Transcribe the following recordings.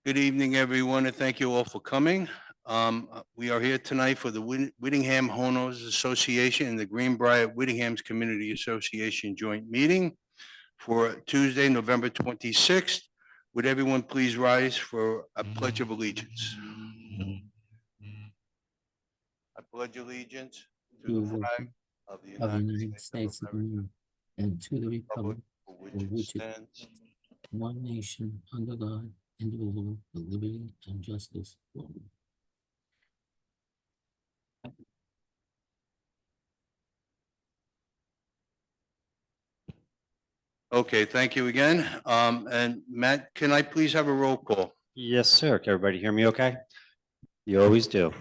Good evening, everyone, and thank you all for coming. We are here tonight for the Whittingham Homeowners Association and the Greenbriar Whittingham's Community Association joint meeting for Tuesday, November 26th. Would everyone please rise for a pledge of allegiance? I pledge allegiance to the flag of the of the United United States States of of America, America and to the republic for for which it which it stands, one nation under God, indivisible, with liberty and justice for all. Okay, thank you again. And Matt, can I please have a roll call? Yes, sir. Can everybody hear me okay? You always do.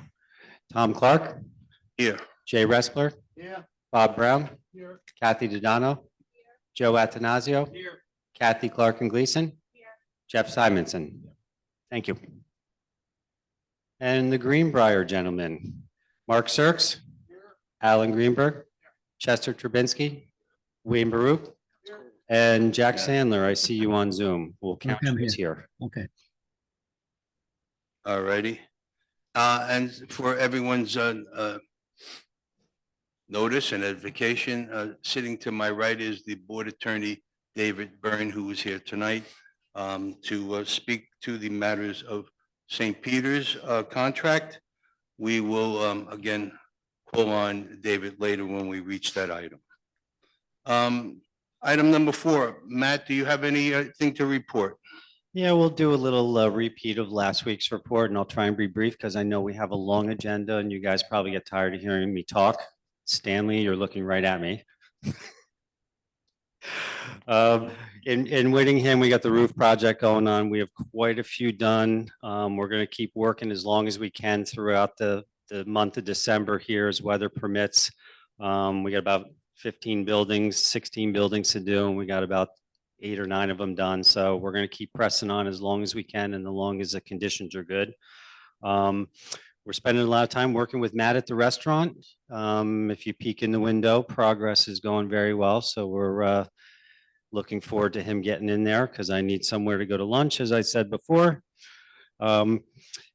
Tom Clark, Here. Jay Respler, Yeah. Bob Brown, Here. Kathy Dodano, Joe Atanasio, Here. Kathy Clark and Gleason, Jeff Simonson. Thank you. And the Greenbriar gentlemen, Mark Sirks, Alan Greenberg, Chester Trubinsky, Wayne Baruch, and Jack Sandler. I see you on Zoom. We'll count Okay, I'm you as here. Okay, All righty. And for everyone's notice and edification, sitting to my right is the Board Attorney, David Byrne, who is here tonight to speak to the matters of St. Peter's contract. We will again call on David later when we reach that item. Item number 4, Matt, do you have anything to report? Yeah, we'll do a little repeat of last week's report, and I'll try and be brief because I know we have a long agenda and you guys probably get tired of hearing me talk. Stanley, you're looking right at me. In Whittingham, we got the roof project going on. We have quite a few done. We're going to keep working as long as we can throughout the month of December here as weather permits. We got about 15 buildings, 16 buildings to do, and we got about 8 or 9 of them done. So we're going to keep pressing on as long as we can and as long as the conditions are good. We're spending a lot of time working with Matt at the restaurant. If you peek in the window, progress is going very well. So we're looking forward to him getting in there because I need somewhere to go to lunch, as I said before.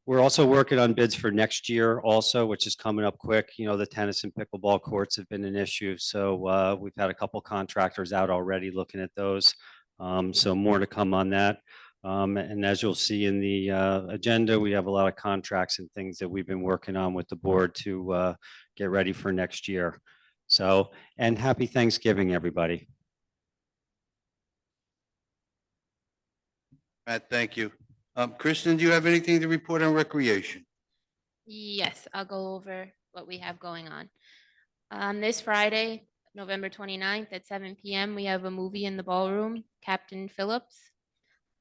We're also working on bids for next year also, which is coming up quick. You know, the tennis and pickleball courts have been an issue. So we've had a couple contractors out already looking at those. So more to come on that. And as you'll see in the agenda, we have a lot of contracts and things that we've been working on with the board to get ready for next year. So, and happy Thanksgiving, everybody. Matt, thank you. Kristen, do you have anything to report on recreation? Yes, I'll go over what we have going on. This Friday, November 29th at 7 p.m., we have a movie in the ballroom, Captain Phillips.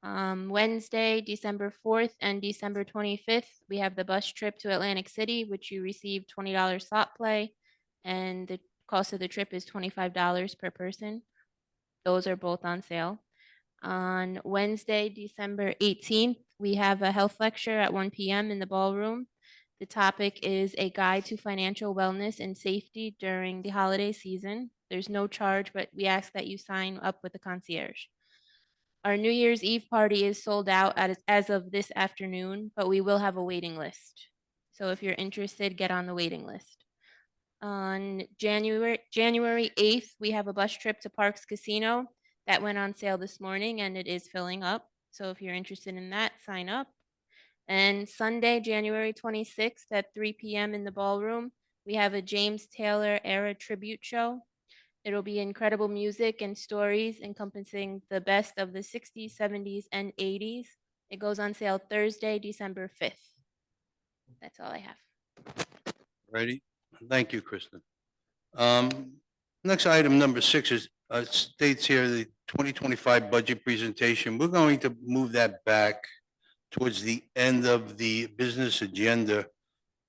Wednesday, December 4th and December 25th, we have the bus trip to Atlantic City, which you receive $20 slot play, and the cost of the trip is $25 per person. Those are both on sale. On Wednesday, December 18th, we have a health lecture at 1 p.m. in the ballroom. The topic is a guide to financial wellness and safety during the holiday season. There's no charge, but we ask that you sign up with the concierge. Our New Year's Eve party is sold out as of this afternoon, but we will have a waiting list. So if you're interested, get on the waiting list. On January 8th, we have a bus trip to Parks Casino that went on sale this morning and it is filling up. So if you're interested in that, sign up. And Sunday, January 26th at 3 p.m. in the ballroom, we have a James Taylor era tribute show. It'll be incredible music and stories encompassing the best of the 60s, 70s, and 80s. It goes on sale Thursday, December 5th. That's all I have. Ready? Thank you, Kristen. Next item, number 6, is states here the 2025 budget presentation. We're going to move that back towards the end of the business agenda.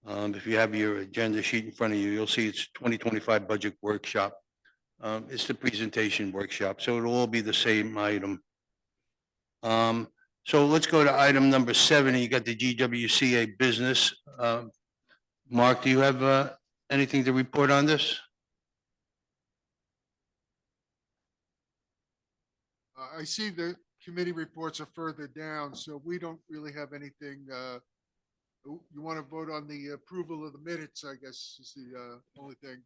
If you have your agenda sheet in front of you, you'll see it's 2025 budget workshop. It's the presentation workshop, so it'll all be the same item. So let's go to item number 7. You got the GWCA business. Mark, do you have anything to report on this? I see the committee reports are further down, so we don't really have anything. You want to vote on the approval of the minutes, I guess, is the only thing.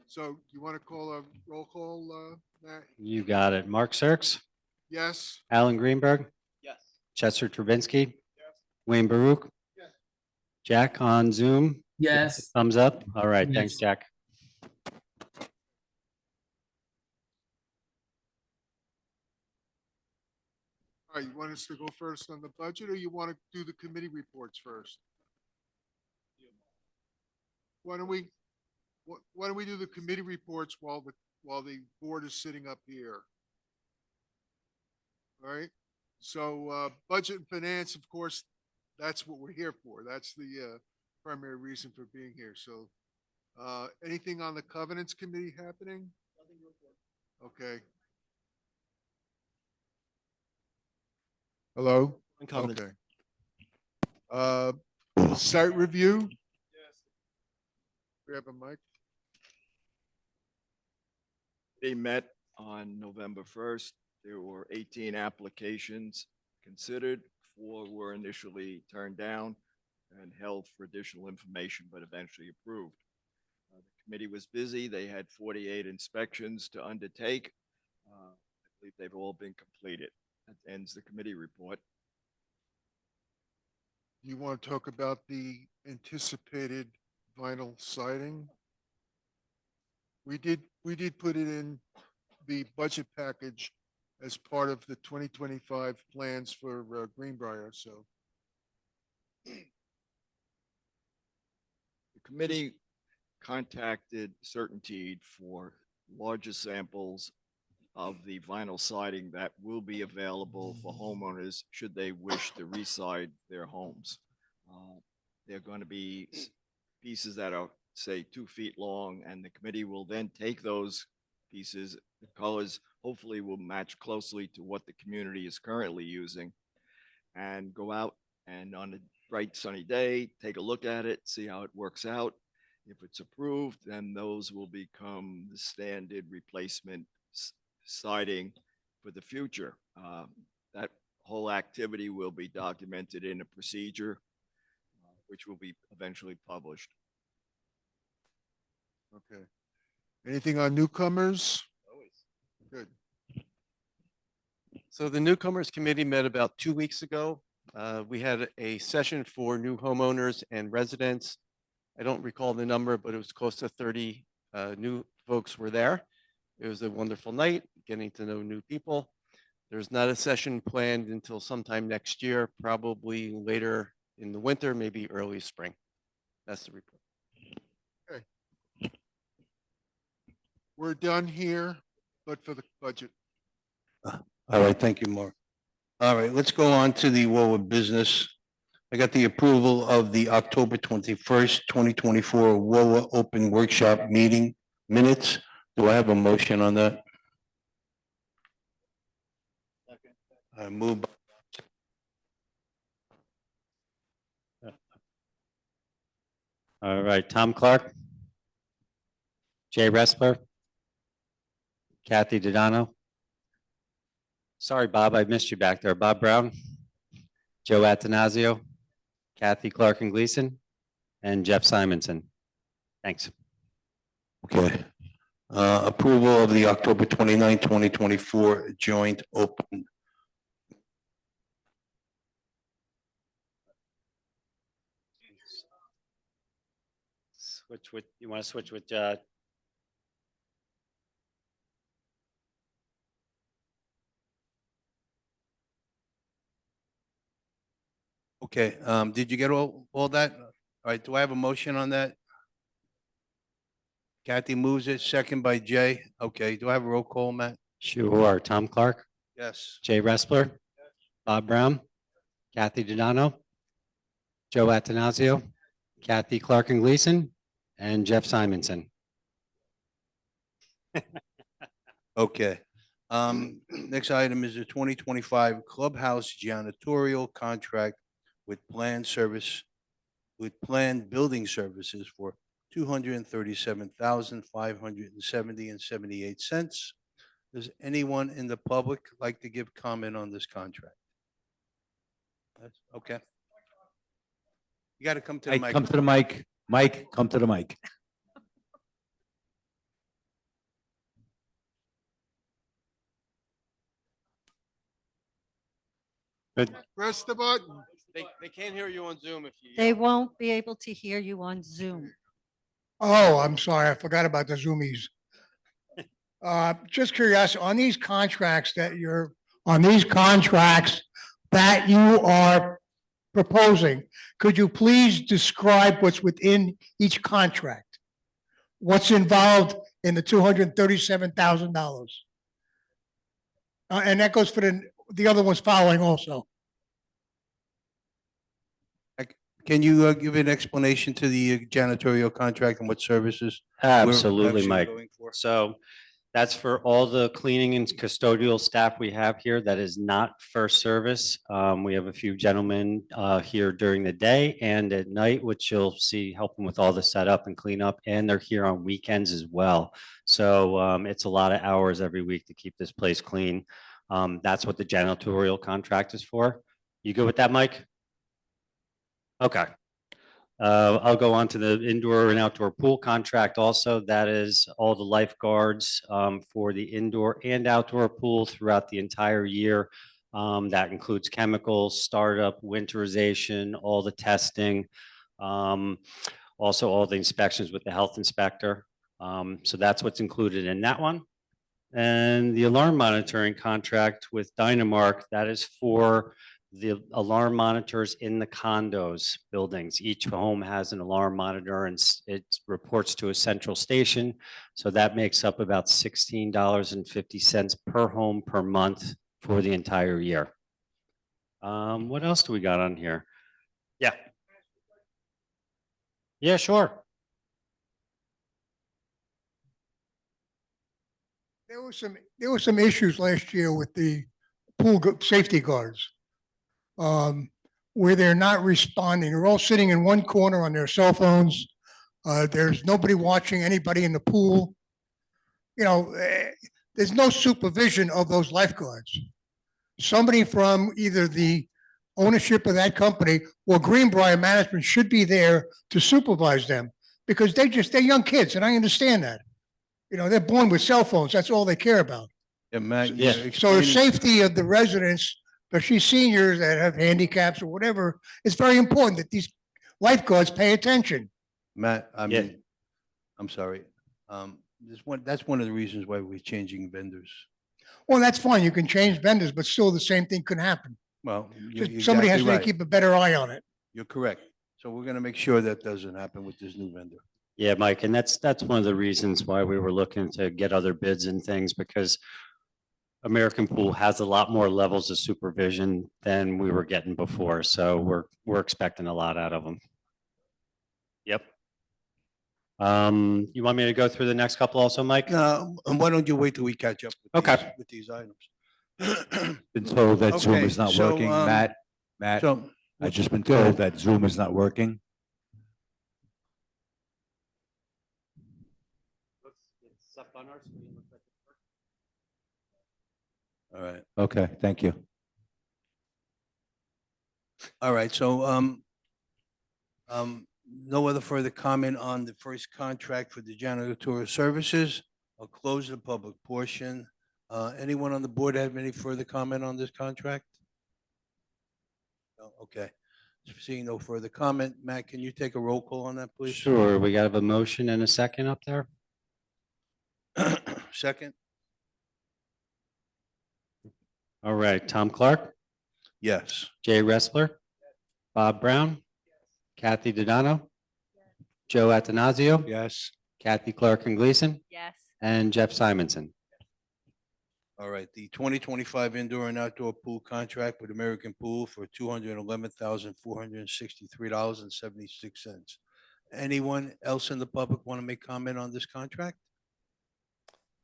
So you want to call a roll call, Matt? You got it. Mark Sirks, Yes? Alan Greenberg, Yes. Chester Travinsky, Wayne Baruch. Yes. Jack on Zoom. Yes. Thumbs up. All right. Thanks, Yes. Jack. All right, you want us to go first on the budget, or you want to do the committee reports first? Why don't we, why don't we do the committee reports while the board is sitting up here? All right, so, budget and finance, of course, that's what we're here for. That's the, primary reason for being here. So, anything on the covenants committee happening? Okay. Hello? Covenants. Okay. Site review? Grab a mic. They met on November 1st. There were 18 applications considered. 4 were initially turned down and held for additional information, but eventually approved. The committee was busy. They had 48 inspections to undertake. I believe they've all been completed. That ends the committee report. You want to talk about the anticipated vinyl siding? We did put it in the budget package as part of the 2025 plans for Greenbriar, so. The committee contacted Certainteed for larger samples of the vinyl siding that will be available for homeowners should they wish to reside their homes. They're going to be pieces that are, say, 2 feet long, and the committee will then take those pieces. The colors hopefully will match closely to what the community is currently using, and go out and on a bright sunny day, take a look at it, see how it works out. If it's approved, then those will become the standard replacement siding for the future. That whole activity will be documented in a procedure, which will be eventually published. Okay. Anything on newcomers? Good. So the newcomers committee met about 2 weeks ago. We had a session for new homeowners and residents. I don't recall the number, but it was close to 30 new folks were there. It was a wonderful night, getting to know new people. There's not a session planned until sometime next year, probably later in the winter, maybe early spring. That's the report. We're done here, but for the budget. All right, thank you, Mark. All right, let's go on to the WOA business. I got the approval of the October 21st, 2024 WOA open workshop meeting minutes. Do I have a motion on that? I move. All right. Tom Clark. Jay Ressler. Kathy Dodano. Sorry, Bob, I missed you back there. Bob Brown. Joe Atanasio. Kathy Clark and Gleason. And Jeff Simonson. Thanks. Okay. Approval of the October 29, 2024 joint open. Switch with, you want to switch with, Okay, did you get all that? All right, do I have a motion on that? Kathy moves it, second by Jay. Okay, do I have a roll call, Matt? Sure. Tom Clark. Yes. Jay Ressler. Bob Brown. Kathy Dodano. Joe Atanasio. Kathy Clark and Gleason. And Jeff Simonson. Okay. Next item is the 2025 Clubhouse janitorial contract with planned building services for $237,570.78. Does anyone in the public like to give comment on this contract? Okay. You got to come to the Hey, mic. come to the mic. Mike, come to the mic. Press the button. They can't hear you on Zoom if you. They yell. won't be able to hear you on Zoom. Oh, I'm sorry. I forgot about the Zoomies. Just curious, on these contracts that you are proposing, could you please describe what's within each contract? What's involved in the $237,000? And that goes for the other ones following also. Can you give an explanation to the janitorial contract and what services? we're Absolutely, actually Mike. going for? So that's for all the cleaning and custodial staff we have here. That is not first service. We have a few gentlemen here during the day and at night, which you'll see helping with all the setup and cleanup, and they're here on weekends as well. So it's a lot of hours every week to keep this place clean. That's what the janitorial contract is for. You good with that, Mike? Okay. I'll go on to the indoor and outdoor pool contract also. That is all the lifeguards for the indoor and outdoor pool throughout the entire year. That includes chemicals, startup, winterization, all the testing, also all the inspections with the health inspector. So that's what's included in that one. And the alarm monitoring contract with Dynamark, that is for the alarm monitors in the condos buildings. Each home has an alarm monitor and it reports to a central station. So that makes up about $16.50 per home per month for the entire year. What else do we got on here? Yeah. Yeah, sure. There were some issues last year with the safety guards. Where they're not responding. They're all sitting in one corner on their cell phones. There's nobody watching anybody in the pool. There's no supervision of those lifeguards. Somebody from either the ownership of that company or Greenbriar management should be there to supervise them because they're young kids, and I understand that. They're born with cell phones. That's all they care about. Yeah, Matt, Yeah. you're So the explaining- safety of the residents, especially seniors that have handicaps or whatever, it's very important that these lifeguards pay attention. Matt, Yeah. I'm sorry. That's one of the reasons why we're changing vendors. Well, that's fine. You can change vendors, but still the same thing could happen. Well, you're Just somebody has exactly to right. keep a better eye on it. You're correct. So we're going to make sure that doesn't happen with this new vendor. Yeah, Mike, and that's one of the reasons why we were looking to get other bids and things because American Pool has a lot more levels of supervision than we were getting before. So we're expecting a lot out of them. Yep. You want me to go through the next couple also, Mike? No, and why don't you wait till we catch up Okay. with these items? Been told that Zoom Okay, is not so, working. Matt, So, I've just been go ahead. told that Zoom is not working. all right. Okay, thank you. All right, so, no other further comment on the first contract for the janitorial services. I'll close the public portion. Anyone on the board have any further comment on this contract? No, okay. Seeing no further comment, Matt, can you take a roll call on that, please? Sure, we got a motion and a second up there. Second? All right, Tom Clark, Yes. Jay Wrestler, Bob Brown, Kathy Dodano, Joe Atanasio, Yes. Kathy Clark and Gleason, Yes. and Jeff Simonson. All right, the 2025 indoor and outdoor pool contract with American Pool for $211,463.76. Anyone else in the public want to make comment on this contract?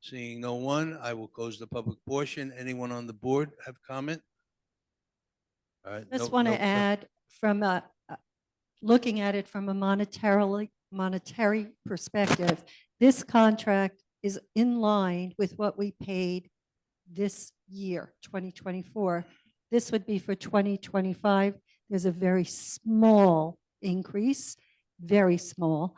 Seeing no one, I will close the public portion. Anyone on the board have comment? All right. Just no- want no- to add from looking at it from a monetary perspective, this contract is in line with what we paid this year, 2024. This would be for 2025. There's a very small increase, very small.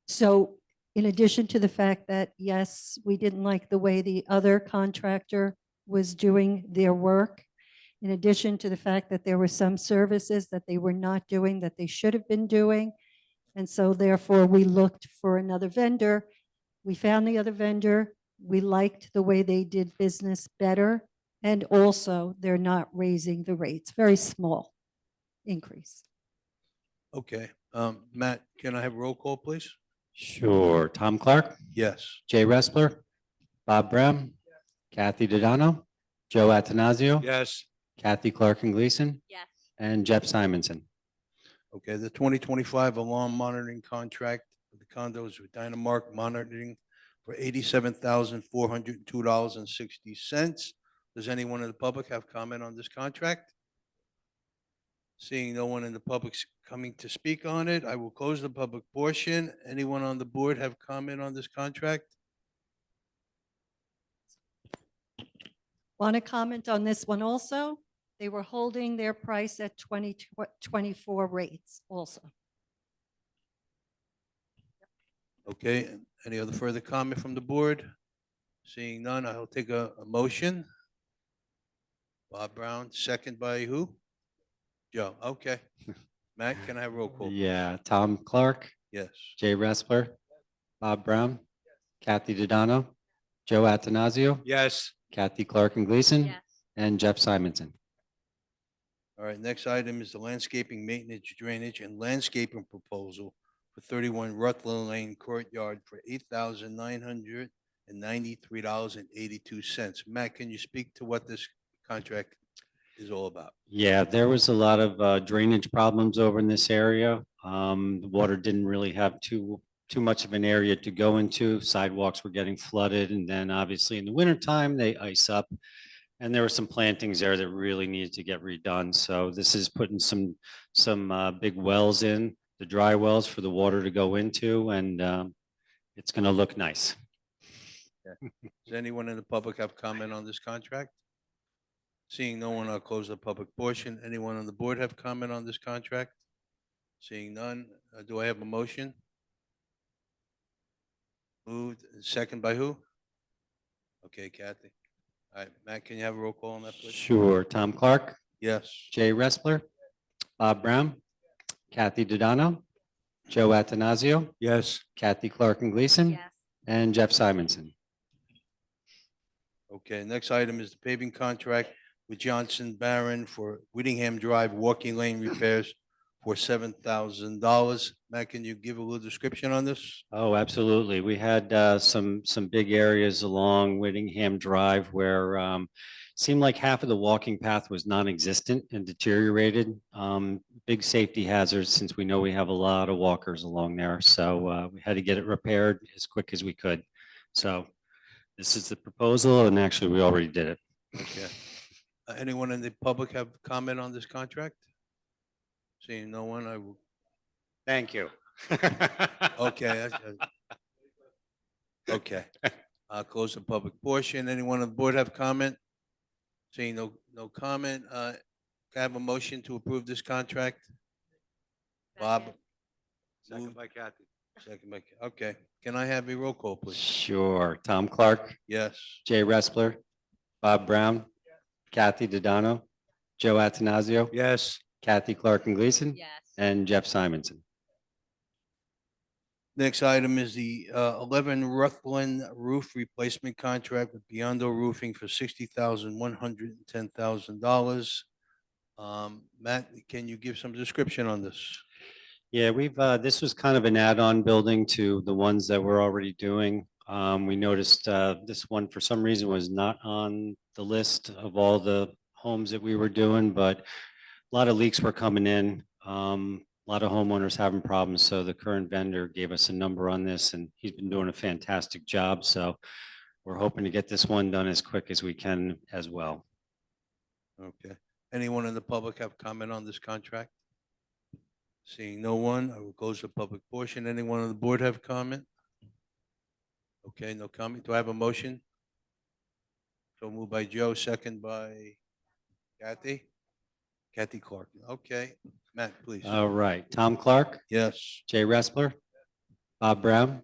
So in addition to the fact that, yes, we didn't like the way the other contractor was doing their work, in addition to the fact that there were some services that they were not doing that they should have been doing. And so therefore we looked for another vendor. We found the other vendor. We liked the way they did business better. And also they're not raising the rates, very small increase. Okay, Matt, can I have a roll call, please? Sure. Tom Clark, Yes. Jay Respler, Bob Brown, Kathy Dodano, Joe Atanasio. Yes. Kathy Clark and Gleason, Yes. and Jeff Simonson. Okay, the 2025 alarm monitoring contract for the condos with Dynamark monitoring for $87,402.60. Does anyone in the public have comment on this contract? Seeing no one in the public coming to speak on it, I will close the public portion. Anyone on the board have comment on this contract? Want to comment on this one also? They were holding their price at 2024 rates also. Okay, any other further comment from the board? Seeing none, I'll take a motion. Bob Brown, second by who? Joe, okay. Matt, can I have roll call? Yeah, Tom Clark, Yes. Jay Respler, Bob Brown, Kathy Dodano, Joe Atanasio, Yes. Kathy Clark and Gleason, Yes. and Jeff Simonson. All right, next item is the landscaping, maintenance, drainage, and landscaping proposal for 31 Rutland Lane Courtyard for $8,993.82. Matt, can you speak to what this contract is all about? Yeah, there was a lot of drainage problems over in this area. The water didn't really have too much of an area to go into. Sidewalks were getting flooded, and then obviously in the wintertime, they ice up. And there were some plantings there that really needed to get redone. So this is putting some big wells in, the dry wells for the water to go into, and it's going to look nice. Does anyone in the public have comment on this contract? Seeing no one, I'll close the public portion. Anyone on the board have comment on this contract? Seeing none, do I have a motion? Moved, second by who? Okay, Kathy. All right, Matt, can you have a roll call on that, please? Sure. Tom Clark, Yes. Jay Respler, Bob Brown, Kathy Dodano, Joe Atanasio, Yes. Kathy Clark and Gleason, Yes. and Jeff Simonson. Okay, next item is the paving contract with Johnson Barron for Whittingham Drive walking lane repairs for $7,000. Matt, can you give a little description on this? Oh, absolutely. We had some big areas along Whittingham Drive where seemed like half of the walking path was non-existent and deteriorated. Big safety hazards since we know we have a lot of walkers along there. So we had to get it repaired as quick as we could. So this is the proposal, and actually we already did it. Okay. Anyone in the public have comment on this contract? Seeing no one, I will, Thank you. okay. Okay, I'll close the public portion. Anyone on the board have comment? Seeing no comment, can I have a motion to approve this contract? Bob? Second by Kathy. Second by, okay. Can I have a roll call, please? Sure. Tom Clark, Yes. Jay Respler, Bob Brown, Kathy Dodano, Joe Atanasio, Yes. Kathy Clark and Gleason, Yes. and Jeff Simonson. Next item is the 11 Rutland roof replacement contract with Biondo Roofing for $60,110,000. Matt, can you give some description on this? Yeah, this was kind of an add-on building to the ones that we're already doing. We noticed this one for some reason was not on the list of all the homes that we were doing, but a lot of leaks were coming in. A lot of homeowners having problems. So the current vendor gave us a number on this, and he's been doing a fantastic job. So we're hoping to get this one done as quick as we can as well. Okay. Anyone in the public have comment on this contract? Seeing no one, I will close the public portion. Anyone on the board have comment? Okay, no comment. Do I have a motion? So moved by Joe, second by Kathy Clark. Okay, Matt, please. All right. Tom Clark, Yes. Jay Respler, Bob Brown,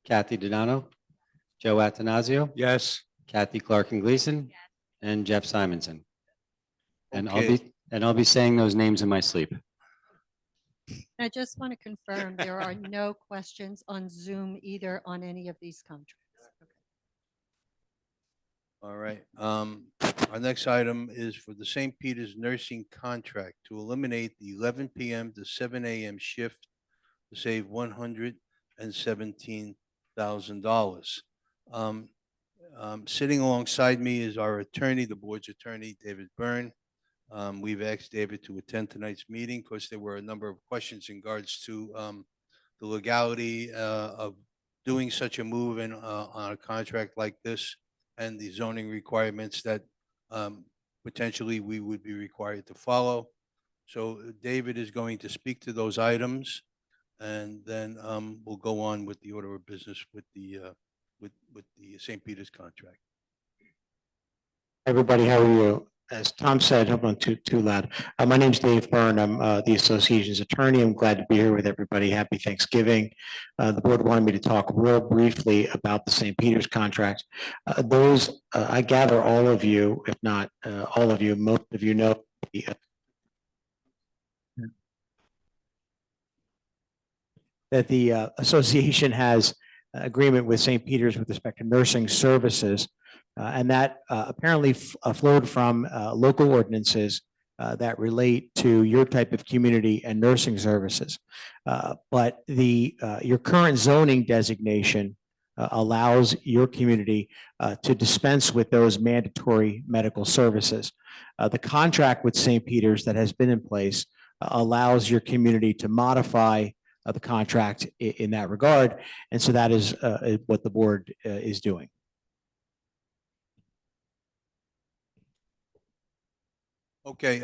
Kathy Donano, Joe Atanasio, Yes. Kathy Clark and Gleason, and Jeff Simonson. And Okay. I'll be saying those names in my sleep. I just want to confirm there are no questions on Zoom either on any of these contracts. All right. Our next item is for the St. Peter's nursing contract to eliminate the 11 PM to 7 AM shift to save $117,000. Sitting alongside me is our attorney, the board's attorney, David Byrne. We've asked David to attend tonight's meeting because there were a number of questions in regards to the legality of doing such a move in on a contract like this and the zoning requirements that potentially we would be required to follow. So David is going to speak to those items, and then we'll go on with the order of business with the St. Peter's contract. Everybody, how are you? As Tom said, hold on, too loud. My name's Dave Byrne. I'm the association's attorney. I'm glad to be here with everybody. Happy Thanksgiving. The board wanted me to talk real briefly about the St. Peter's contract. I gather all of you, if not all of you, most of you know that the association has agreement with St. Peter's with respect to nursing services. And that apparently flowed from local ordinances that relate to your type of community and nursing services. But your current zoning designation allows your community to dispense with those mandatory medical services. The contract with St. Peter's that has been in place allows your community to modify the contract in that regard. And so that is what the board is doing. Okay,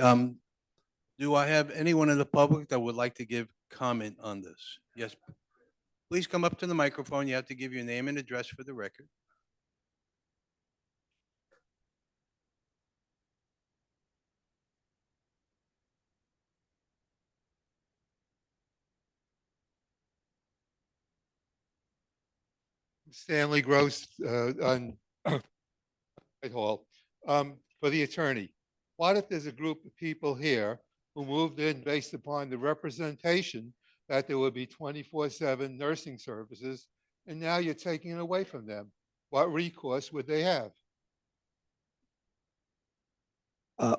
do I have anyone in the public that would like to give comment on this? Yes. Please come up to the microphone. You have to give your name and address for the record. Stanley Gross on Whitehall. For the attorney, what if there's a group of people here who moved in based upon the representation that there would be 24/7 nursing services, and now you're taking it away from them? What recourse would they have? I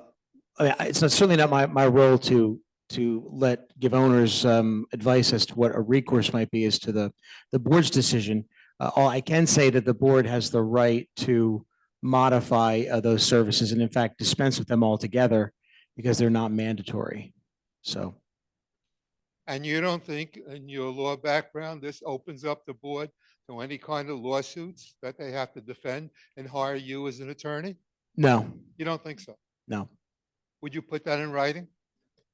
mean, it's certainly not my role to give owners advice as to what a recourse might be as to the board's decision. All I can say that the board has the right to modify those services and in fact dispense with them altogether because they're not mandatory. So. And you don't think in your law background, this opens up the board to any kind of lawsuits that they have to defend and hire you as an attorney? No, You don't think so? no. Would you put that in writing?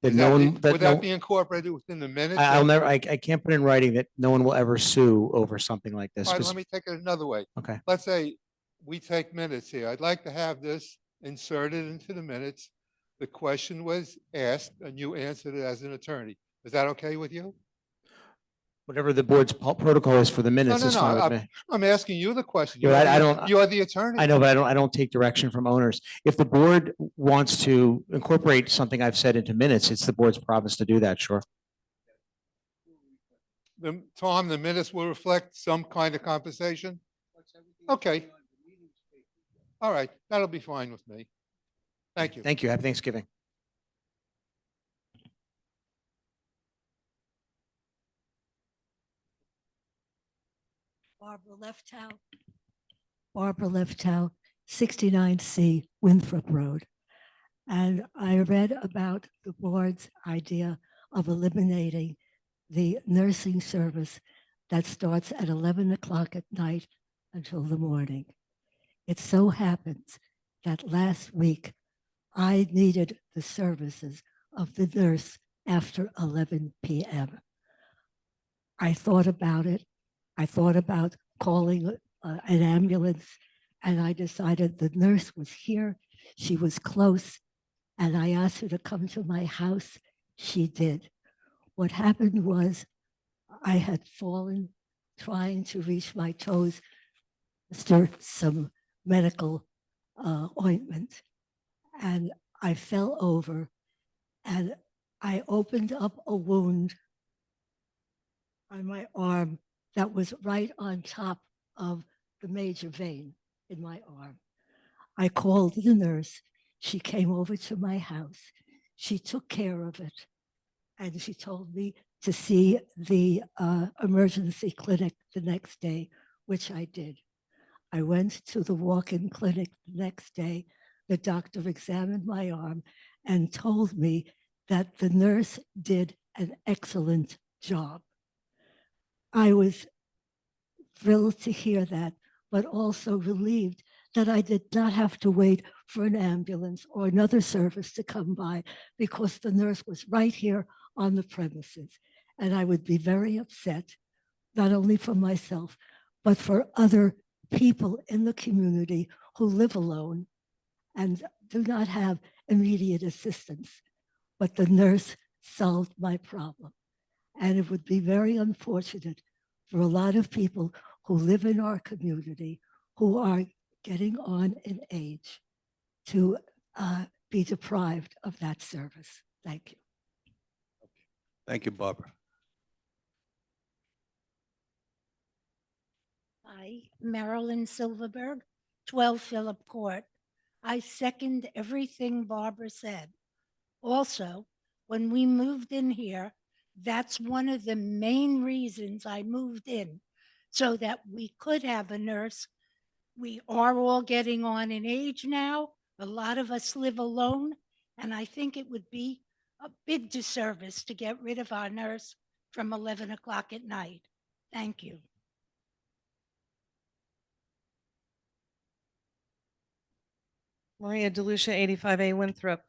That Is no that one, be- that Would no, that be incorporated within the minutes? I'll never, I can't put in writing that no one will ever sue over something like this. All right, 'Cause- let me take it another way. Okay. Let's say we take minutes here. I'd like to have this inserted into the minutes. The question was asked and you answered it as an attorney. Is that okay with you? Whatever the board's protocol is for the minutes no, is no, fine with I'm- me. I'm asking you the question. Yeah, I You're the- don't- You're the attorney. I know, but I don't take direction from owners. If the board wants to incorporate something I've said into minutes, it's the board's province to do that, sure. Tom, the minutes will reflect some kind of compensation? Okay. All right, that'll be fine with me. Thank you. Thank you. Happy Thanksgiving. Barbara Leftow, 69C Winthrop Road. And I read about the board's idea of eliminating the nursing service that starts at 11 o'clock at night until the morning. It so happens that last week I needed the services of the nurse after 11 p.m. I thought about it. I thought about calling an ambulance And I decided the nurse was here. She was close. And I asked her to come to my house. She did. What happened was I had fallen trying to reach my toes, stir some medical ointment. And I fell over and I opened up a wound on my arm that was right on top of the major vein in my arm. I called the nurse. She came over to my house. She took care of it. And she told me to see the emergency clinic the next day, which I did. I went to the walk-in clinic the next day. The doctor examined my arm and told me that the nurse did an excellent job. I was thrilled to hear that, but also relieved that I did not have to wait for an ambulance or another service to come by because the nurse was right here on the premises. And I would be very upset, not only for myself, but for other people in the community who live alone and do not have immediate assistance. But the nurse solved my problem. And it would be very unfortunate for a lot of people who live in our community who are getting on in age to be deprived of that service. Thank you. Thank you, Barbara. Hi, Marilyn Silverberg, 12 Phillip Court. I second everything Barbara said. Also, when we moved in here, that's one of the main reasons I moved in, so that we could have a nurse. We are all getting on in age now. A lot of us live alone, and I think it would be a big disservice to get rid of our nurse from 11 o'clock at night. Thank you. Maria DeLucia, 85A Winthrop.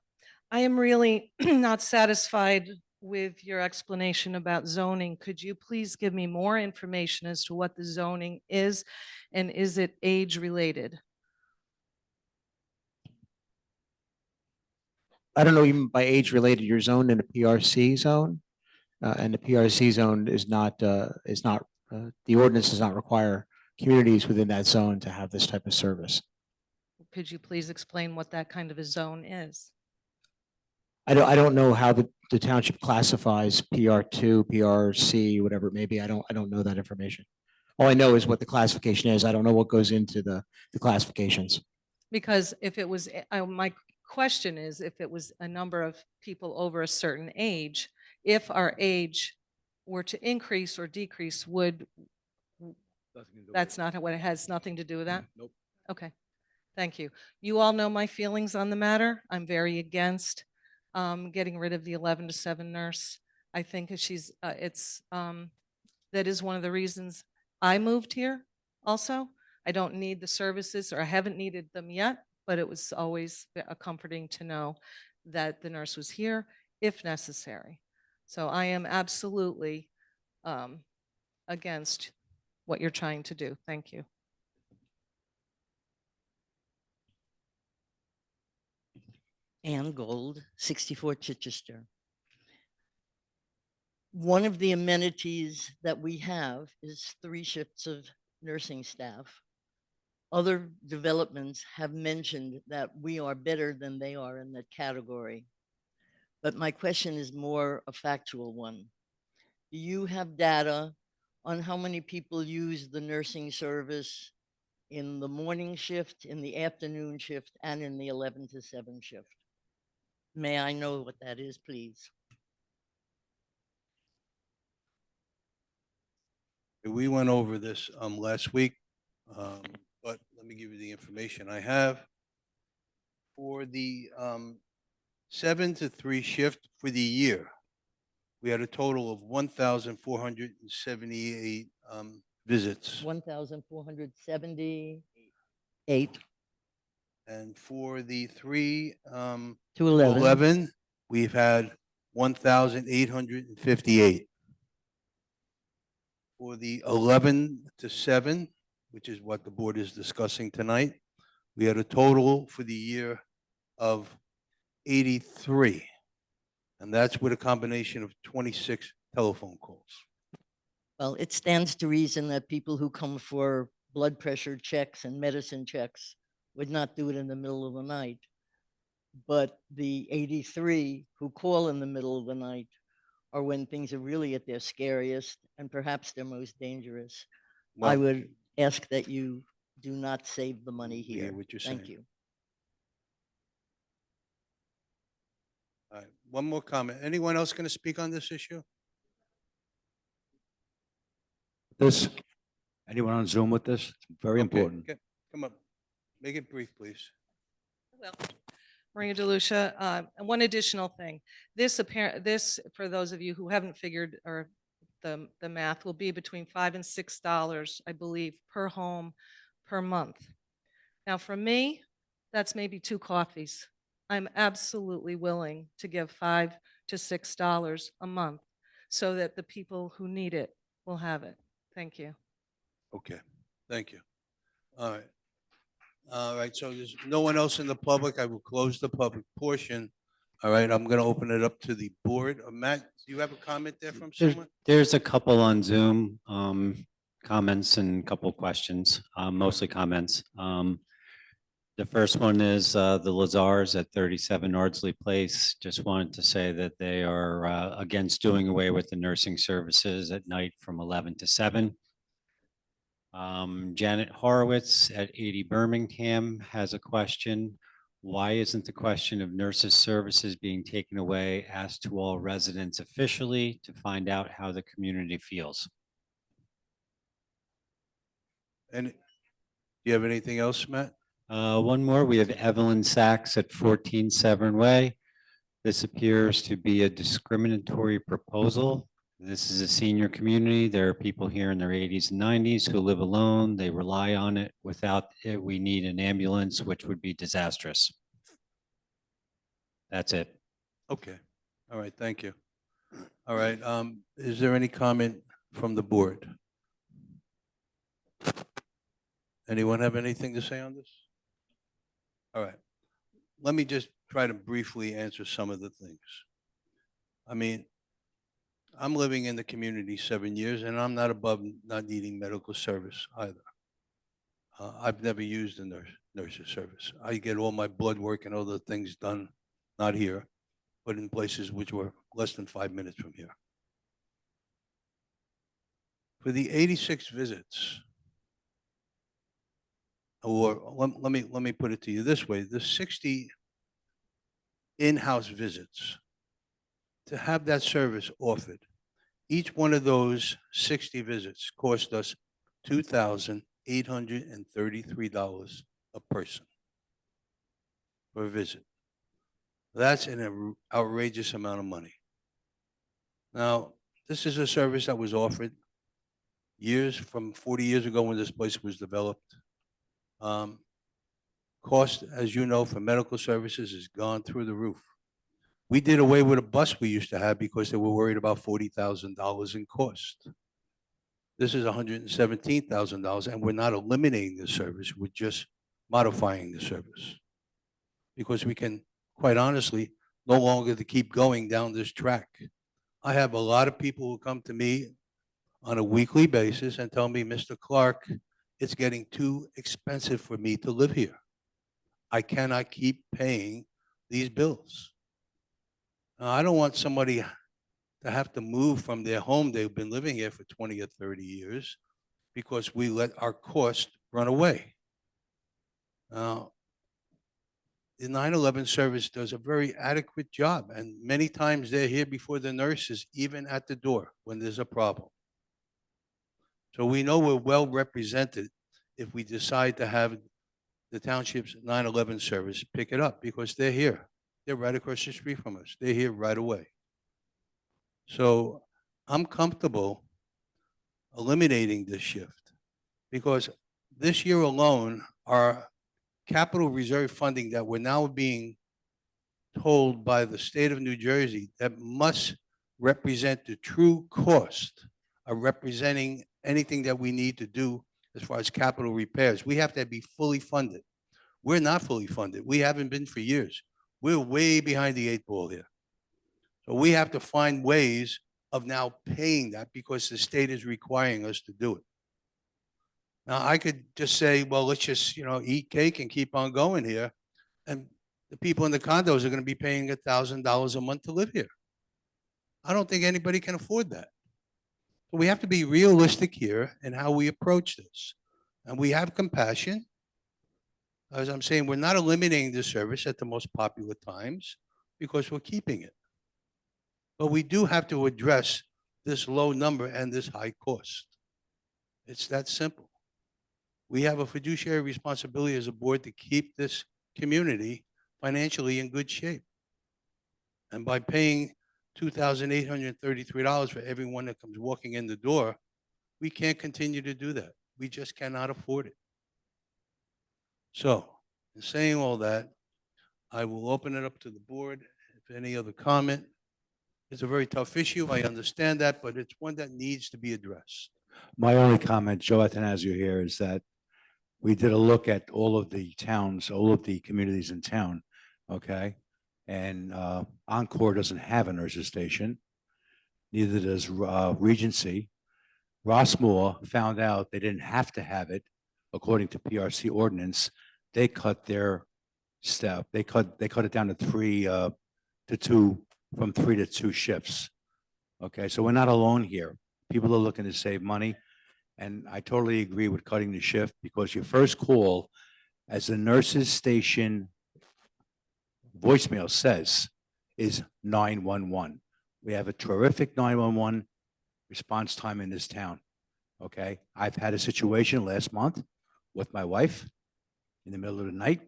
I am really not satisfied with your explanation about zoning. Could you please give me more information as to what the zoning is, and is it age related? I don't know, even by age related, you're zoned in a PRC zone. And the PRC zone is not, the ordinance does not require communities within that zone to have this type of service. Could you please explain what that kind of a zone is? I don't know how the township classifies PR2, PRC, whatever it may be. I don't know that information. All I know is what the classification is. I don't know what goes into the classifications. Because if it was, my question is, if it was a number of people over a certain age, if our age were to increase or decrease, that's not what it has nothing to do with that? Nope. Okay, thank you. You all know my feelings on the matter. I'm very against getting rid of the 11 to 7 nurse. I think she's, that is one of the reasons I moved here also. I don't need the services, or I haven't needed them yet, but it was always comforting to know that the nurse was here if necessary. So I am absolutely against what you're trying to do. Thank you. Ann Gold, 64 Chichester. One of the amenities that we have is 3 shifts of nursing staff. Other developments have mentioned that we are better than they are in that category. But my question is more a factual one. Do you have data on how many people use the nursing service in the morning shift, in the afternoon shift, and in the 11 to 7 shift? May I know what that is, please? We went over this last week, but let me give you the information I have. For the 7 to 3 shift for the year, we had a total of 1,478 visits. 1,478. And for the 3 to 11, we've had 1,858. For the 11 to 7, which is what the board is discussing tonight, We had a total for the year of 83. And that's with a combination of 26 telephone calls. Well, it stands to reason that people who come for blood pressure checks and medicine checks would not do it in the middle of the night. But the 83 who call in the middle of the night are when things are really at their scariest and perhaps their most dangerous. I Well, would ask that you do not save the money we hear here. what you're Thank saying. you. All right, one more comment. Anyone else going to speak on this issue? This, anyone on Zoom with this? It's very Okay, important. come up. Make it brief, please. Well, Maria DeLucia, and one additional thing. This for those of you who haven't figured or the math will be between $5 and $6, I believe, per home per month. Now, for me, that's maybe 2 coffees. I'm absolutely willing to give $5 to $6 a month so that the people who need it will have it. Thank you. Okay, thank you. All right. All right, so there's no one else in the public. I will close the public portion. All right, I'm going to open it up to the board. Matt, do you have a comment there from someone? There's a couple on Zoom, comments and a couple questions, mostly comments. The first one is the Lazars at 37 Ardsley Place. Just wanted to say that they are against doing away with the nursing services at night from 11 to 7. Janet Horowitz at 80 Birmingham has a question. Why isn't the question of nurses' services being taken away asked to all residents officially to find out how the community feels? And do you have anything else, Matt? One more, we have Evelyn Sachs at 14 Severn Way. This appears to be a discriminatory proposal. This is a senior community. There are people here in their 80s and 90s who live alone. They rely on it. Without it, we need an ambulance, which would be disastrous. That's it. Okay. All right, thank you. All right, is there any comment from the board? Anyone have anything to say on this? All right. Let me just try to briefly answer some of the things. I mean, I'm living in the community 7 years, and I'm not above not needing medical service either. I've never used a nurse's service. I get all my blood work and other things done, not here, but in places which were less than 5 minutes from here. For the 86 visits, or let me put it to you this way: the 60 in-house visits, to have that service offered, each one of those 60 visits cost us $2,833 a person per visit. That's an outrageous amount of money. Now, this is a service that was offered from 40 years ago when this place was developed. Cost, as you know, for medical services has gone through the roof. We did away with a bus we used to have because they were worried about $40,000 in cost. This is $117,000, and we're not eliminating the service. We're just modifying the service because we can, quite honestly, no longer to keep going down this track. I have a lot of people who come to me on a weekly basis and tell me, Mr. Clark, it's getting too expensive for me to live here. I cannot keep paying these bills. I don't want somebody to have to move from their home. They've been living here for 20 or 30 years because we let our cost run away. Now, the 9/11 service does a very adequate job, and many times they're here before the nurses, even at the door when there's a problem. So we know we're well represented if we decide to have the township's 9/11 service pick it up because they're here. They're right across the street from us. They're here right away. So I'm comfortable eliminating this shift because this year alone, our capital reserve funding that we're now being told by the state of New Jersey that must represent the true cost of representing anything that we need to do as far as capital repairs. We have to be fully funded. We're not fully funded. We haven't been for years. We're way behind the 8 ball here. So we have to find ways of now paying that because the state is requiring us to do it. Now, I could just say, well, let's just, eat cake and keep on going here. And the people in the condos are going to be paying $1,000 a month to live here. I don't think anybody can afford that. So we have to be realistic here in how we approach this. And we have compassion. As I'm saying, we're not eliminating the service at the most popular times because we're keeping it. But we do have to address this low number and this high cost. It's that simple. We have a fiduciary responsibility as a board to keep this community financially in good shape. And by paying $2,833 for everyone that comes walking in the door, we can't continue to do that. We just cannot afford it. So, in saying all that, I will open it up to the board. If any other comment, it's a very tough issue. I understand that, but it's one that needs to be addressed. My only comment, Joe Athanasio here, is that we did a look at all of the towns, all of the communities in town, okay? And Encore doesn't have a nurse's station. Neither does Regency. Rossmore found out they didn't have to have it according to PRC ordinance. They cut their staff. They cut it down to 3 to 2, from 3 to 2 shifts. Okay, so we're not alone here. People are looking to save money. And I totally agree with cutting the shift because your first call, as the nurse's station voicemail says, is 911. We have a terrific 911 response time in this town. Okay, I've had a situation last month with my wife in the middle of the night.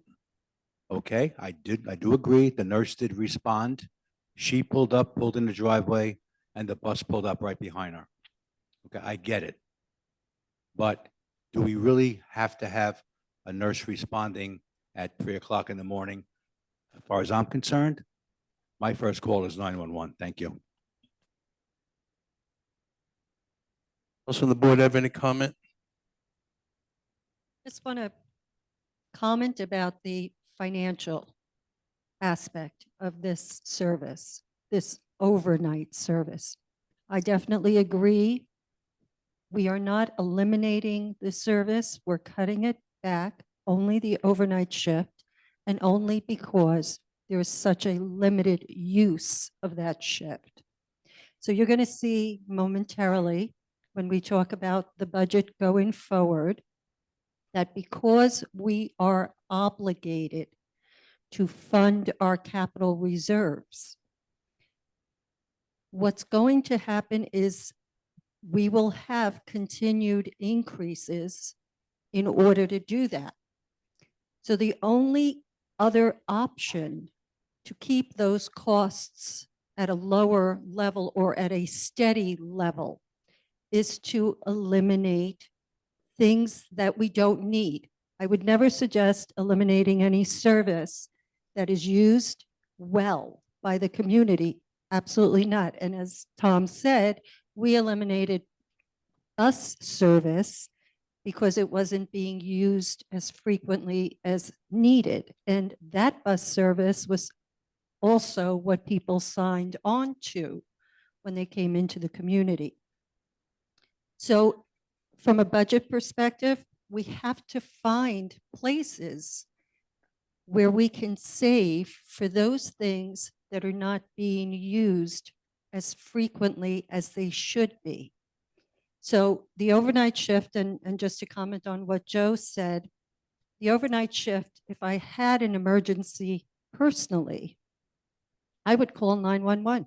Okay, I do agree. The nurse did respond. She pulled in the driveway, and the bus pulled up right behind her. Okay, I get it. But do we really have to have a nurse responding at 3 o'clock in the morning? As far as I'm concerned, my first call is 911. Thank you. Else on the board have any comment? Just want to comment about the financial aspect of this service, this overnight service. I definitely agree. We are not eliminating the service. We're cutting it back, only the overnight shift, and only because there is such a limited use of that shift. So you're going to see momentarily when we talk about the budget going forward, that because we are obligated to fund our capital reserves, what's going to happen is we will have continued increases in order to do that. So the only other option to keep those costs at a lower level or at a steady level is to eliminate things that we don't need. I would never suggest eliminating any service that is used well by the community. Absolutely not. And as Tom said, we eliminated bus service because it wasn't being used as frequently as needed. And that bus service was also what people signed on to when they came into the community. So from a budget perspective, we have to find places where we can save for those things that are not being used as frequently as they should be. So the overnight shift, and just to comment on what Joe said, the overnight shift, if I had an emergency personally, I would call 911.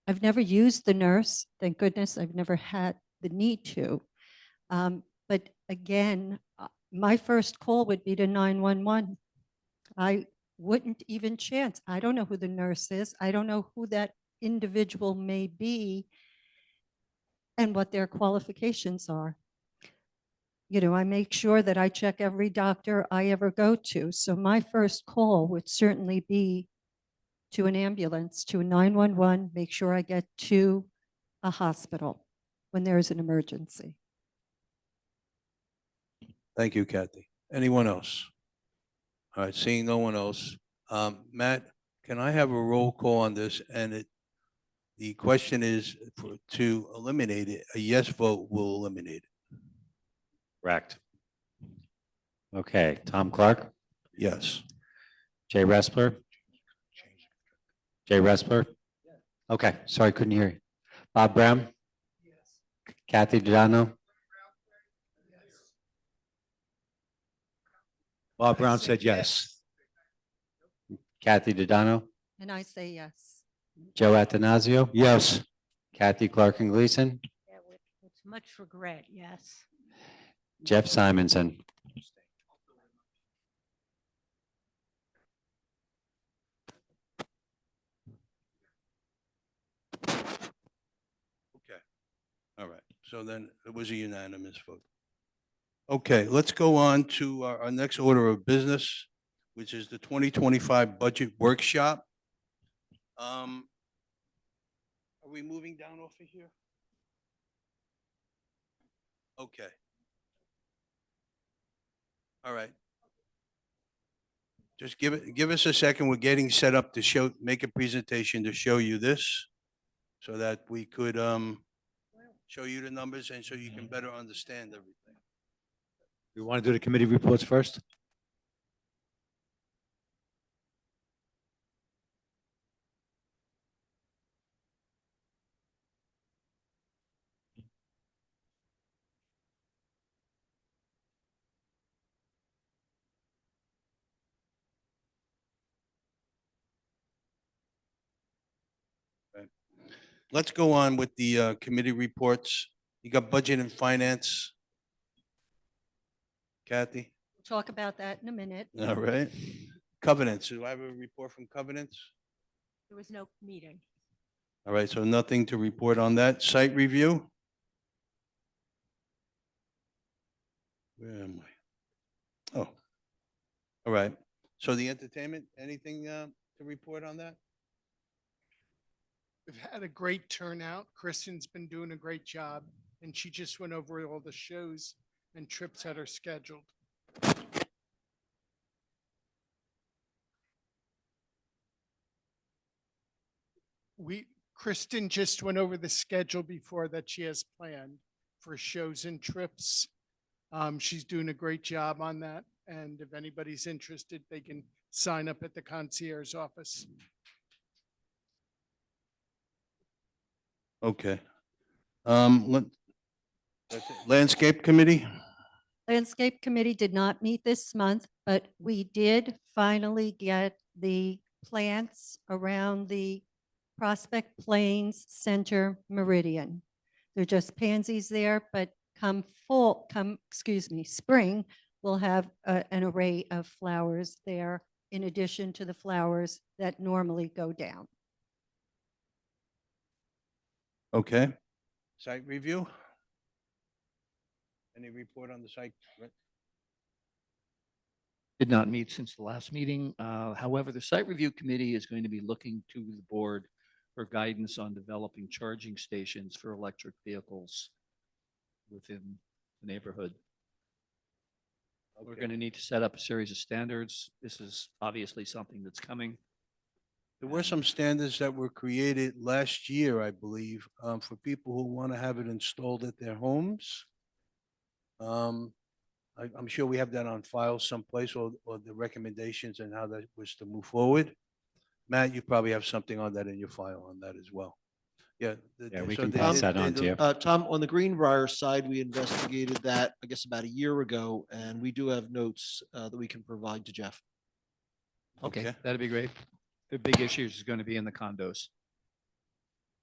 I've never used the nurse. Thank goodness I've never had the need to. But again, my first call would be to 911. I wouldn't even chance. I don't know who the nurse is. I don't know who that individual may be and what their qualifications are. You know, I make sure that I check every doctor I ever go to. So my first call would certainly be to an ambulance, to a 911, make sure I get to a hospital when there is an emergency. Thank you, Kathy. Anyone else? All right, seeing no one else. Matt, can I have a roll call on this? The question is to eliminate it. A yes vote will eliminate it. Correct. Okay, Tom Clark, Yes. Jay Respler. Jay Respler. Okay, sorry, couldn't hear you. Bob Brown. Kathy Dodano. Bob Brown said yes. Kathy Dodano. And I say yes. Joe Atanasio. Yes. Kathy Clark and Gleason. With much regret, yes. Jeff Simonson. Okay. All right. So then it was a unanimous vote. Okay, let's go on to our next order of business, which is the 2025 budget workshop. Are we moving down off of here? Okay. All right. Just give us a second. We're getting set up to make a presentation to show you this so that we could show you the numbers and so you can better understand everything. We want to do the committee reports first? Let's go on with the committee reports. You got budget and finance. Kathy? Talk about that in a minute. All right. Covenants. Do I have a report from covenants? There was no meeting. All right, so nothing to report on that. Site review? Where am I? Oh, all right. So the entertainment, anything to report on that? We've had a great turnout. Kristen's been doing a great job, and she just went over all the shows and trips that are scheduled. Kristen just went over the schedule before that she has planned for shows and trips. She's doing a great job on that. And if anybody's interested, they can sign up at the concierge office. Okay. That's it. Landscape committee? Landscape Committee did not meet this month, but we did finally get the plants around the Prospect Plains Center Meridian. They're just pansies there, but spring, we'll have an array of flowers there in addition to the flowers that normally go down. Okay. Site review? Any report on the site? Did not meet since the last meeting. However, the site review committee is going to be looking to the board for guidance on developing charging stations for electric vehicles within the neighborhood. We're going to need to set up a series of standards. This is obviously something that's coming. There were some standards that were created last year, I believe, for people who want to have it installed at their homes. I'm sure we have that on file someplace, or the recommendations and how that was to move forward. Matt, you probably have something on that in your file on that as well. Yeah. Yeah, we so can they pass did- that they on did- to you. Tom, on the Greenbriar side, we investigated that, I guess, about a year ago, and we do have notes that we can provide to Jeff. Okay. That'd be great. The big issue is going to be in the condos.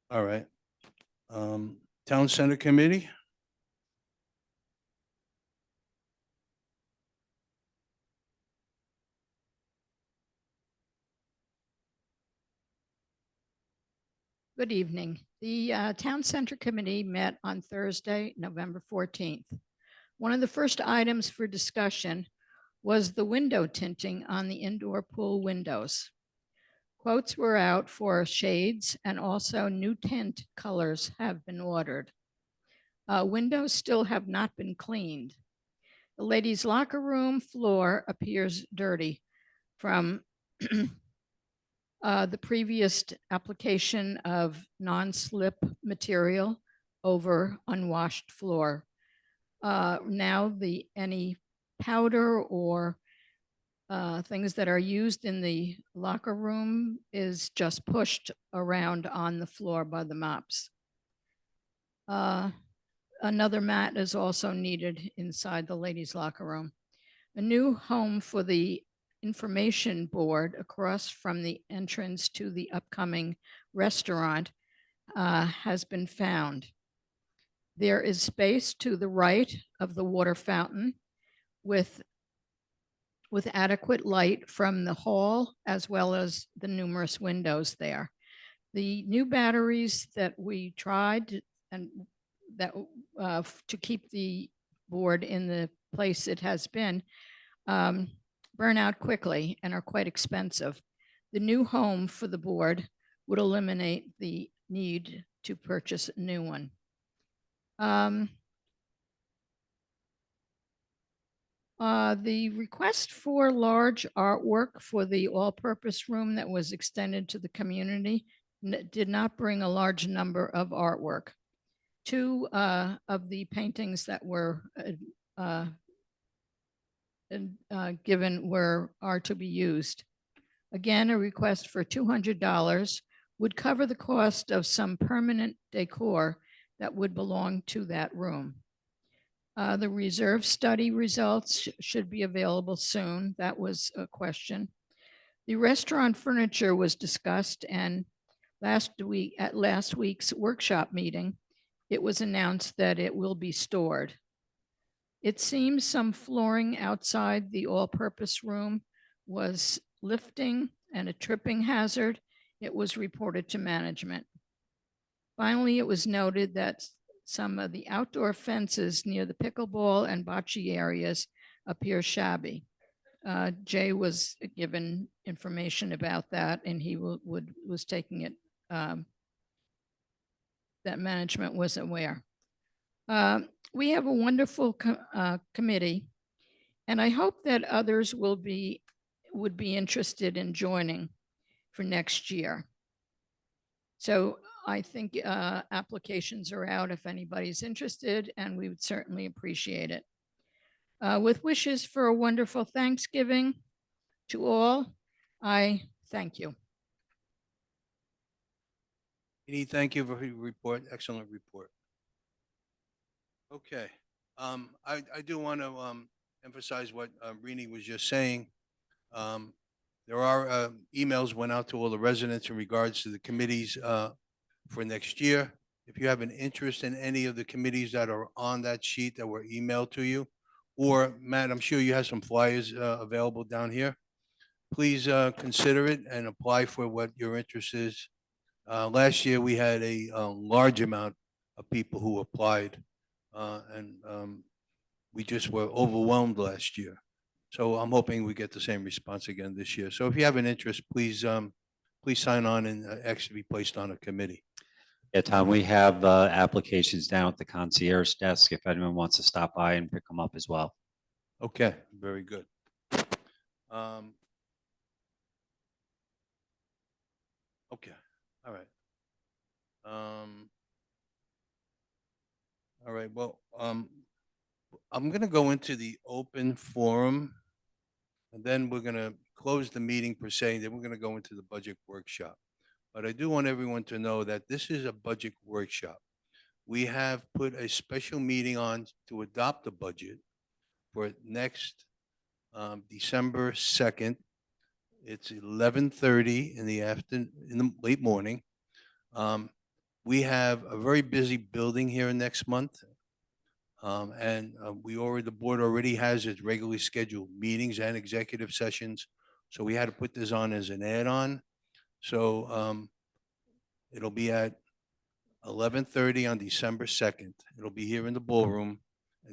All right. Town Center Committee? Good evening. The Town Center Committee met on Thursday, November 14th. One of the first items for discussion was the window tinting on the indoor pool windows. Quotes were out for shades, and also new tint colors have been ordered. Windows still have not been cleaned. The ladies' locker room floor appears dirty. from the previous application of non-slip material over unwashed floor. Now any powder or things that are used in the locker room is just pushed around on the floor by the mops. Another mat is also needed inside the ladies' locker room. A new home for the information board across from the entrance to the upcoming restaurant has been found. There is space to the right of the water fountain with adequate light from the hall as well as the numerous windows there. The new batteries that we tried and that to keep the board in the place it has been burn out quickly and are quite expensive. The new home for the board would eliminate the need to purchase a new one. The request for large artwork for the all-purpose room that was extended to the community did not bring a large number of artwork. Two of the paintings that were given are to be used. Again, a request for $200 would cover the cost of some permanent decor that would belong to that room. The reserve study results should be available soon. That was a question. The restaurant furniture was discussed, and at last week's workshop meeting, it was announced that it will be stored. It seems some flooring outside the all-purpose room was lifting and a tripping hazard. It was reported to management. Finally, it was noted that some of the outdoor fences near the pickleball and bocce areas appear shabby. Jay was given information about that, and he was taking it that management was aware. We have a wonderful committee, and I hope that others would be interested in joining for next year. So I think applications are out if anybody's interested, and we would certainly appreciate it. With wishes for a wonderful Thanksgiving to all, I thank you. Edie, thank you for your report. Excellent report. Okay. I do want to emphasize what Rini was just saying. There are emails went out to all the residents in regards to the committees for next year. If you have an interest in any of the committees that are on that sheet that were emailed to you, or Matt, I'm sure you have some flyers available down here. Please consider it and apply for what your interest is. Last year, we had a large amount of people who applied, and we just were overwhelmed last year. So I'm hoping we get the same response again this year. So if you have an interest, please sign on and actually be placed on a committee. Yeah, Tom, we have applications down at the concierge desk if anyone wants to stop by and pick them up as well. Okay, very good. Okay, all right. All right, well, I'm going to go into the open forum, and then we're going to close the meeting per se, and then we're going to go into the budget workshop. But I do want everyone to know that this is a budget workshop. We have put a special meeting on to adopt the budget for next December 2nd. It's 11:30 in the afternoon, in the late morning. We have a very busy building here next month. And the board already has its regularly scheduled meetings and executive sessions. So we had to put this on as an add-on. So it'll be at 11:30 on December 2nd. It'll be here in the ballroom,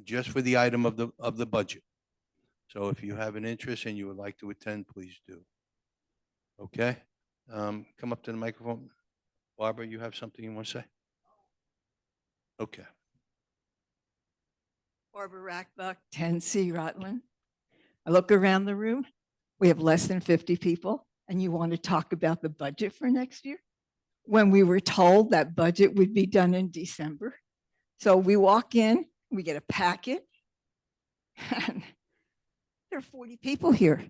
just for the item of the budget. So if you have an interest and you would like to attend, please do. Okay? Come up to the microphone. Barbara, you have something you want to say? Okay. Barbara Rackbuck, 10C Rutland. I look around the room. we have less than 50 people, and you want to talk about the budget for next year? When we were told that budget would be done in December. So we walk in, we get a packet, and there are 40 people here.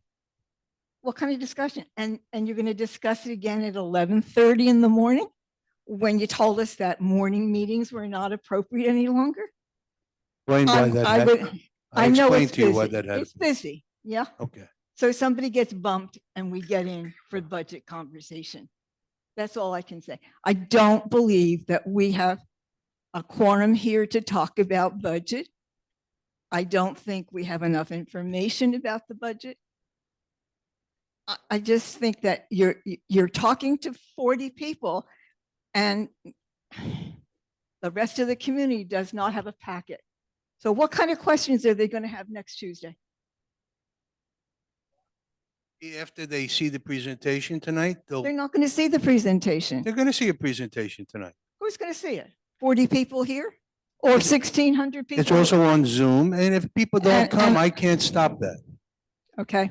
What kind of discussion? And you're going to discuss it again at 11:30 in the morning when you told us that morning meetings were not appropriate any longer? Explain why that I had- would, I I know explained it's to you why busy. that had- It's busy, yeah? Okay. So somebody gets bumped and we get in for budget conversation. That's all I can say. I don't believe that we have a quorum here to talk about budget. I don't think we have enough information about the budget. I just think that you're talking to 40 people and the rest of the community does not have a packet. So what kind of questions are they going to have next Tuesday? After they see the presentation tonight, They're not going to see the presentation. they're going to see a presentation tonight. Who's going to see it? 40 people here or 1,600 people? It's also on Zoom, and if people don't And- come, and- I can't stop that. Okay.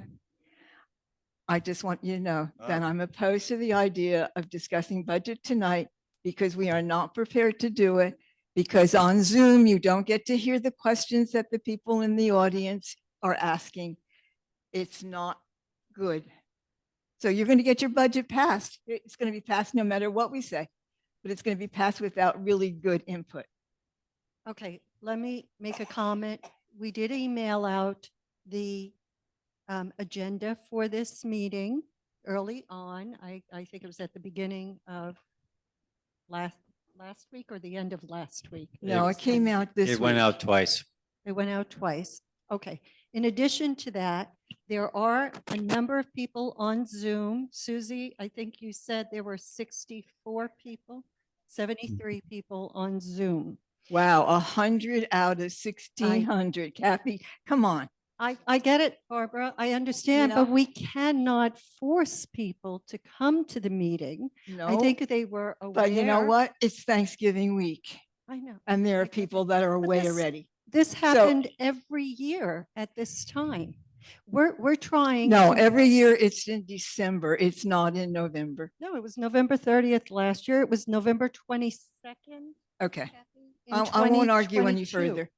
I just want you to know that I'm opposed to the idea of discussing budget tonight because we are not prepared to do it. Because on Zoom, you don't get to hear the questions that the people in the audience are asking. It's not good. So you're going to get your budget passed. It's going to be passed no matter what we say, but it's going to be passed without really good input. Okay, let me make a comment. We did email out the agenda for this meeting early on. I think it was at the beginning of last week or the end of last week. No, it came out this week. It went out twice. It went out twice. Okay. In addition to that, there are a number of people on Zoom. Susie, I think you said there were 64 people, 73 people on Zoom. Wow, 100 out of 1,600. Kathy, come on. I get it, Barbara. I understand, know? but we cannot force people to come to the meeting. I No, think they were aware. but you know what? It's Thanksgiving week I know. and there are people that are But away this- already. This happened every year at this time. We're trying. No, to- every year it's in December. It's not in November. No, it was November 30th last year. It was November 22nd. Okay. in I won't argue any 2022. further,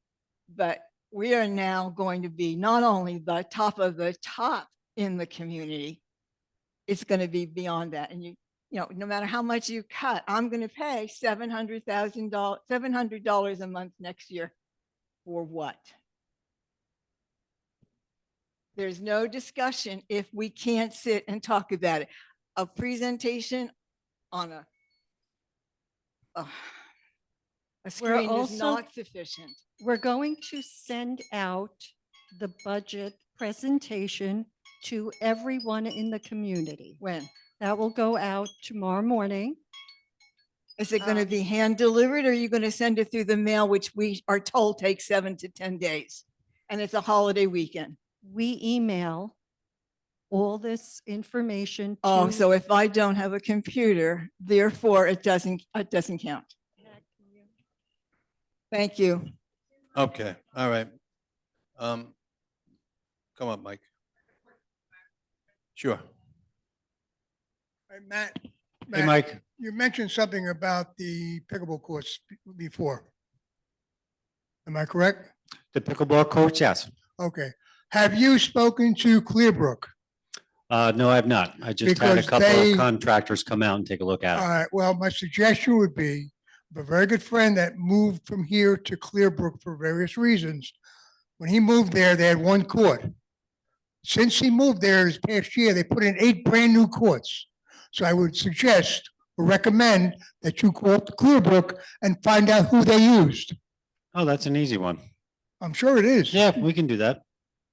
but we are now going to be not only the top of the top in the community, it's going to be beyond that. And you know, no matter how much you cut, I'm going to pay $700 a month next year. For what? There's no discussion if we can't sit and talk about it. A presentation on a screen is also- not sufficient. We're going to send out the budget presentation to everyone in the community. When? That will go out tomorrow morning. Is it going to be hand delivered or are you going to send it through the mail, which we are told takes 7 to 10 days? And it's a holiday weekend. We email all this information to. Oh, so if I don't have a computer, therefore it doesn't count. Thank you. Okay, all right. Come on, Mike. Sure. Hey, Matt. Hey, Mike. You mentioned something about the pickleball courts before. Am I correct? The pickleball coach, yes. Okay. Have you spoken to Clearbrook? No, I have not. I just had a Because couple they- of contractors come out and take a look at All it. right, well, my suggestion would be, I have a very good friend that moved from here to Clearbrook for various reasons. When he moved there, they had one court. Since he moved there this past year, they put in 8 brand-new courts. So I would suggest or recommend that you call up to Clearbrook and find out who they used. Oh, that's an easy one. I'm sure it is. Yeah, we can do that.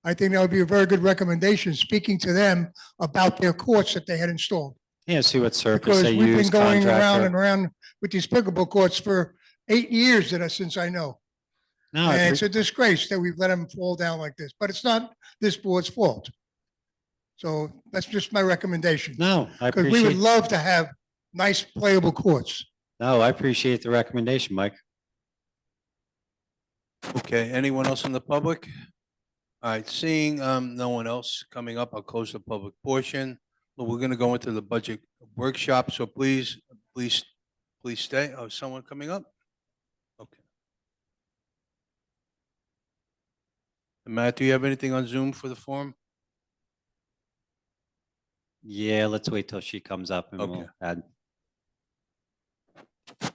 I think that would be a very good recommendation, speaking to them about their courts that they had installed. Yeah, see what surface Because they we've been use, going around and contractor. around with these pickleball courts for 8 years since I know. No, I And it's appre- a disgrace that we've let them fall down like this, but it's not this board's fault. So that's just my recommendation. no, I Because we would appreciate, love to have nice playable courts. no, I appreciate the recommendation, Mike. Okay, anyone else in the public? All right, seeing no one else coming up, I'll close the public portion. But we're gonna go into the budget workshop, so please stay. Oh, is someone coming up? Okay. Matt, do you have anything on Zoom for the forum? Yeah, let's wait till she comes up and Okay. we'll add. My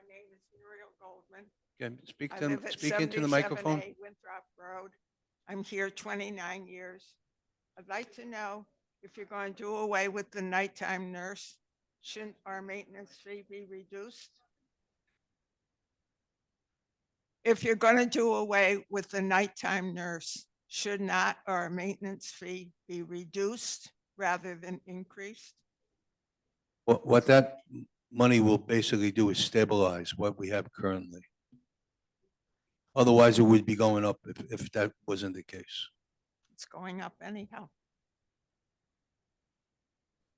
name is Muriel Goldman. Okay, I live at speak into the microphone. 77A Winthrop Road. I'm here 29 years. I'd like to know if you're going to do away with the nighttime nurse, shouldn't our maintenance fee be reduced? If you're going to do away with the nighttime nurse, should not our maintenance fee be reduced rather than increased? What that money will basically do is stabilize what we have currently. Otherwise, it would be going up if that wasn't the case. It's going up anyhow.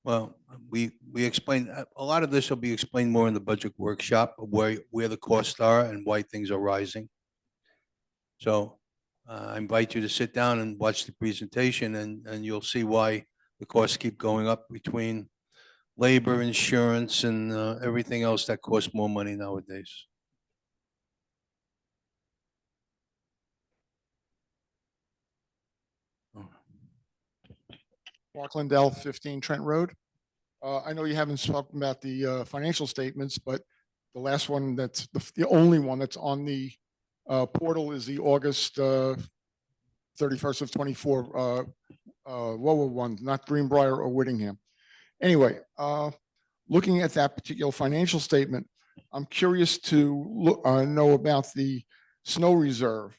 Well, we explained, a lot of this will be explained more in the budget workshop, of where the costs are and why things are rising. So I invite you to sit down and watch the presentation, and you'll see why the costs keep going up between labor, insurance, and everything else that costs more money nowadays. Mark Lindell, 15 Trent Road. I know you haven't spoken about the financial statements, but the last one that's the only one that's on the portal is the August 31st of 24 WOA one, not Greenbriar or Whittingham. Anyway, looking at that particular financial statement, I'm curious to know about the snow reserve.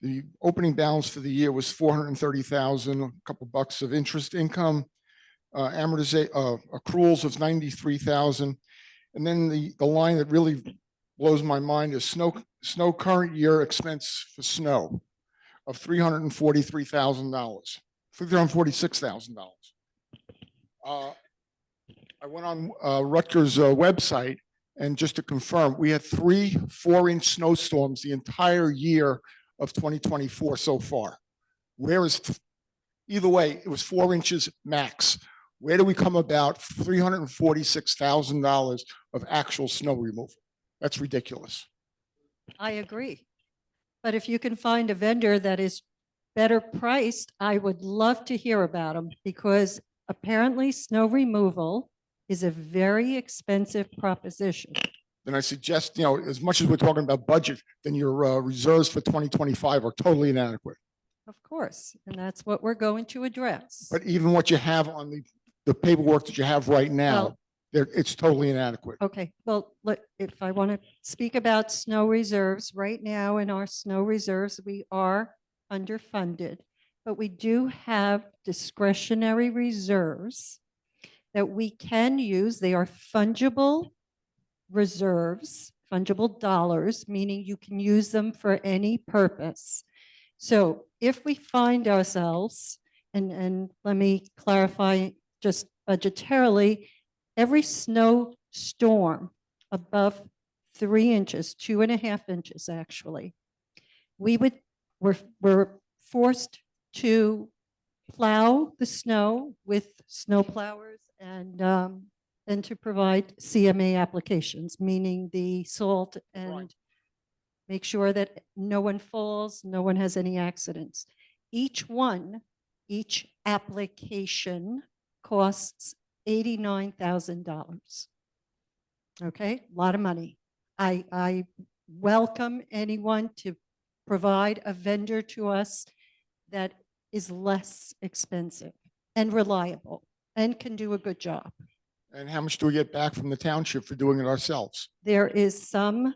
The opening balance for the year was 430,000, a couple bucks of interest income, accruals of 93,000. And then the line that really blows my mind is snow current year expense for snow of $343,000, $346,000. I went on Rutgers' website, and just to confirm, we had 3 4-inch snowstorms the entire year of 2024 so far. Either way, it was 4 inches max. Where do we come about $346,000 of actual snow removal? That's ridiculous. I agree. But if you can find a vendor that is better priced, I would love to hear about them, because apparently snow removal is a very expensive proposition. Then I suggest, as much as we're talking about budget, then your reserves for 2025 are totally inadequate. Of course, and that's what we're going to address. But even what you have on the paperwork that you have right now, it's totally inadequate. Okay, well, look, if I want to speak about snow reserves, right now in our snow reserves, we are underfunded, but we do have discretionary reserves that we can use. They are fungible reserves, fungible dollars, meaning you can use them for any purpose. So if we find ourselves, and let me clarify just budgetarily, every snowstorm above 3 inches, 2.5 inches actually, we're forced to plow the snow with snow plowers and to provide CMA applications, meaning the salt, and make sure that no one falls, no one has any accidents. Each application costs $89,000. Okay, a lot of money. I welcome anyone to provide a vendor to us that is less expensive and reliable and can do a good job. And how much do we get back from the township for doing it ourselves? There is some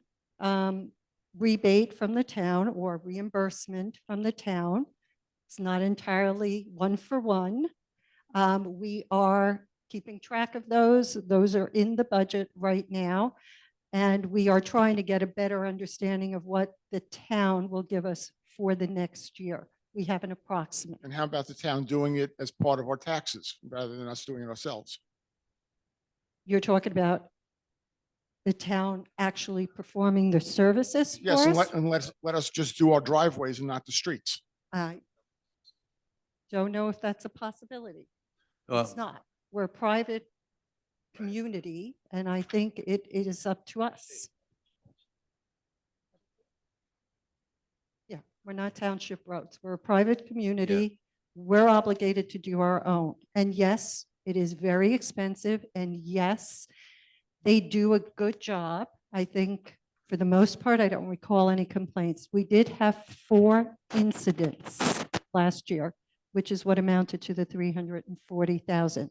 rebate from the town or reimbursement from the town. It's not entirely one for one. We are keeping track of those. Those are in the budget right now. And we are trying to get a better understanding of what the town will give us for the next year. We have an approximate. And how about the town doing it as part of our taxes rather than us doing it ourselves? You're talking about the town actually performing the services Yes, for and us. let us just do our driveways and not the streets. I don't know if that's a possibility. Well, It's not. We're a private community, and I think it is up to us. Yeah, we're not township roads. We're a private community. We're obligated to do our own. And yes, it is very expensive. And yes, they do a good job. I think for the most part, I don't recall any complaints. We did have 4 incidents last year, which is what amounted to the 340,000.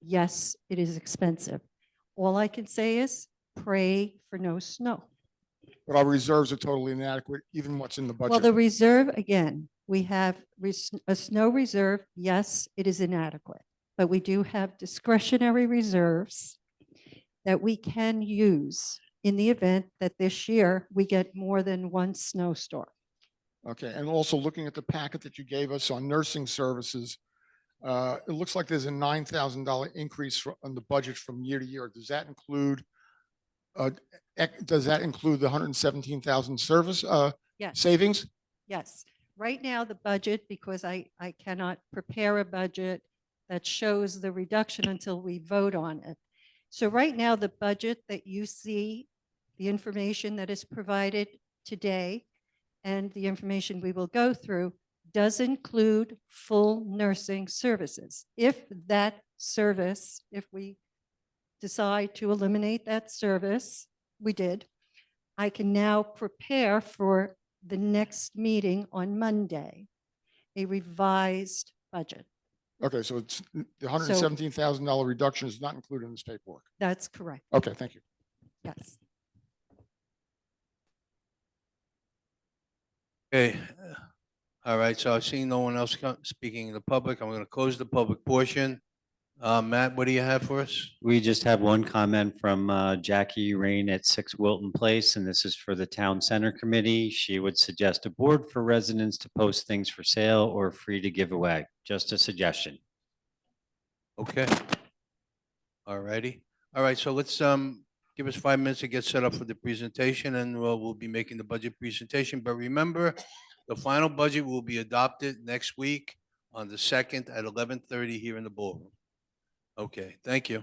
Yes, it is expensive. All I can say is pray for no snow. But our reserves are totally inadequate, even what's in the budget. Well, the reserve, again, we have a snow reserve. Yes, it is inadequate, but we do have discretionary reserves that we can use in the event that this year we get more than one snowstorm. Okay, and also looking at the packet that you gave us on nursing services, it looks like there's a $9,000 increase on the budget from year to year. Does that include the 117,000 service Yes. savings? Yes. Right now, the budget, because I cannot prepare a budget that shows the reduction until we vote on it. So right now, the budget that you see, the information that is provided today, and the information we will go through does include full nursing services. If that service, if we decide to eliminate that service, we did, I can now prepare for the next meeting on Monday, a revised budget. Okay, so it's the $117,000 reduction is not included in this paperwork. That's correct. Okay, thank you. Yes. Okay. All right, so I see no one else speaking in the public. I'm going to close the public portion. Matt, what do you have for us? We just have one comment from Jackie Rain at 6 Wilton Place, and this is for the Town Center Committee. She would suggest a board for residents to post things for sale or free to give away. Just a suggestion. Okay. All righty. All right, so let's give us 5 minutes to get set up for the presentation, and we'll be making the budget presentation. But remember, the final budget will be adopted next week on the 2nd at 11:30 here in the ballroom. Okay, thank you.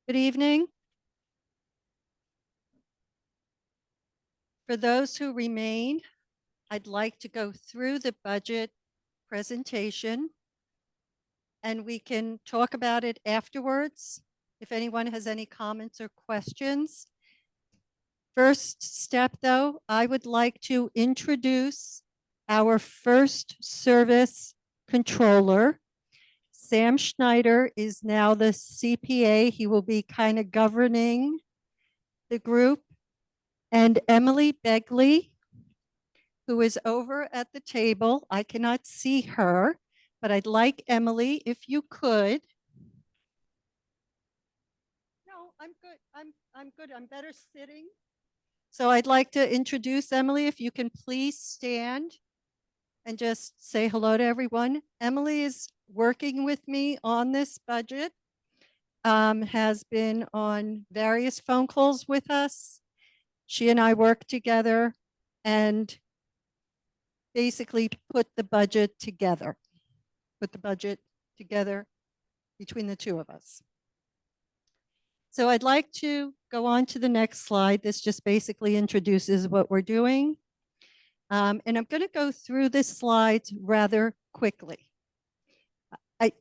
Good evening. For those who remain, I'd like to go through the budget presentation, and we can talk about it afterwards if anyone has any comments or questions. First step, though, I would like to introduce our first service controller. Sam Schneider is now the CPA. He will be kind of governing the group. And Emily Begley, who is over at the table. I cannot see her, but I'd like Emily, if you could. No, I'm good. I'm good. I'm better sitting. So I'd like to introduce Emily. If you can please stand and just say hello to everyone. Emily is working with me on this budget, has been on various phone calls with us. She and I work together and basically put the budget together between the two of us. So I'd like to go on to the next slide. This just basically introduces what we're doing. And I'm going to go through this slides rather quickly.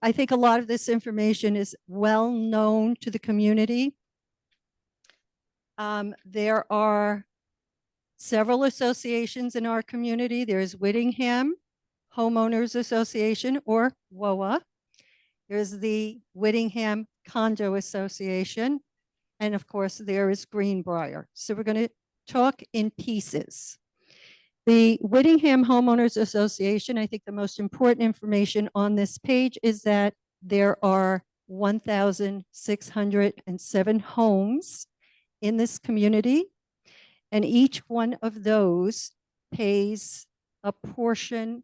I think a lot of this information is well known to the community. There are several associations in our community. There's Whittingham Homeowners Association, or WOA. There's the Whittingham Condo Association. And of course, there is Greenbriar. So we're going to talk in pieces. The Whittingham Homeowners Association, I think the most important information on this page is that there are 1,607 homes in this community, and each one of those pays a portion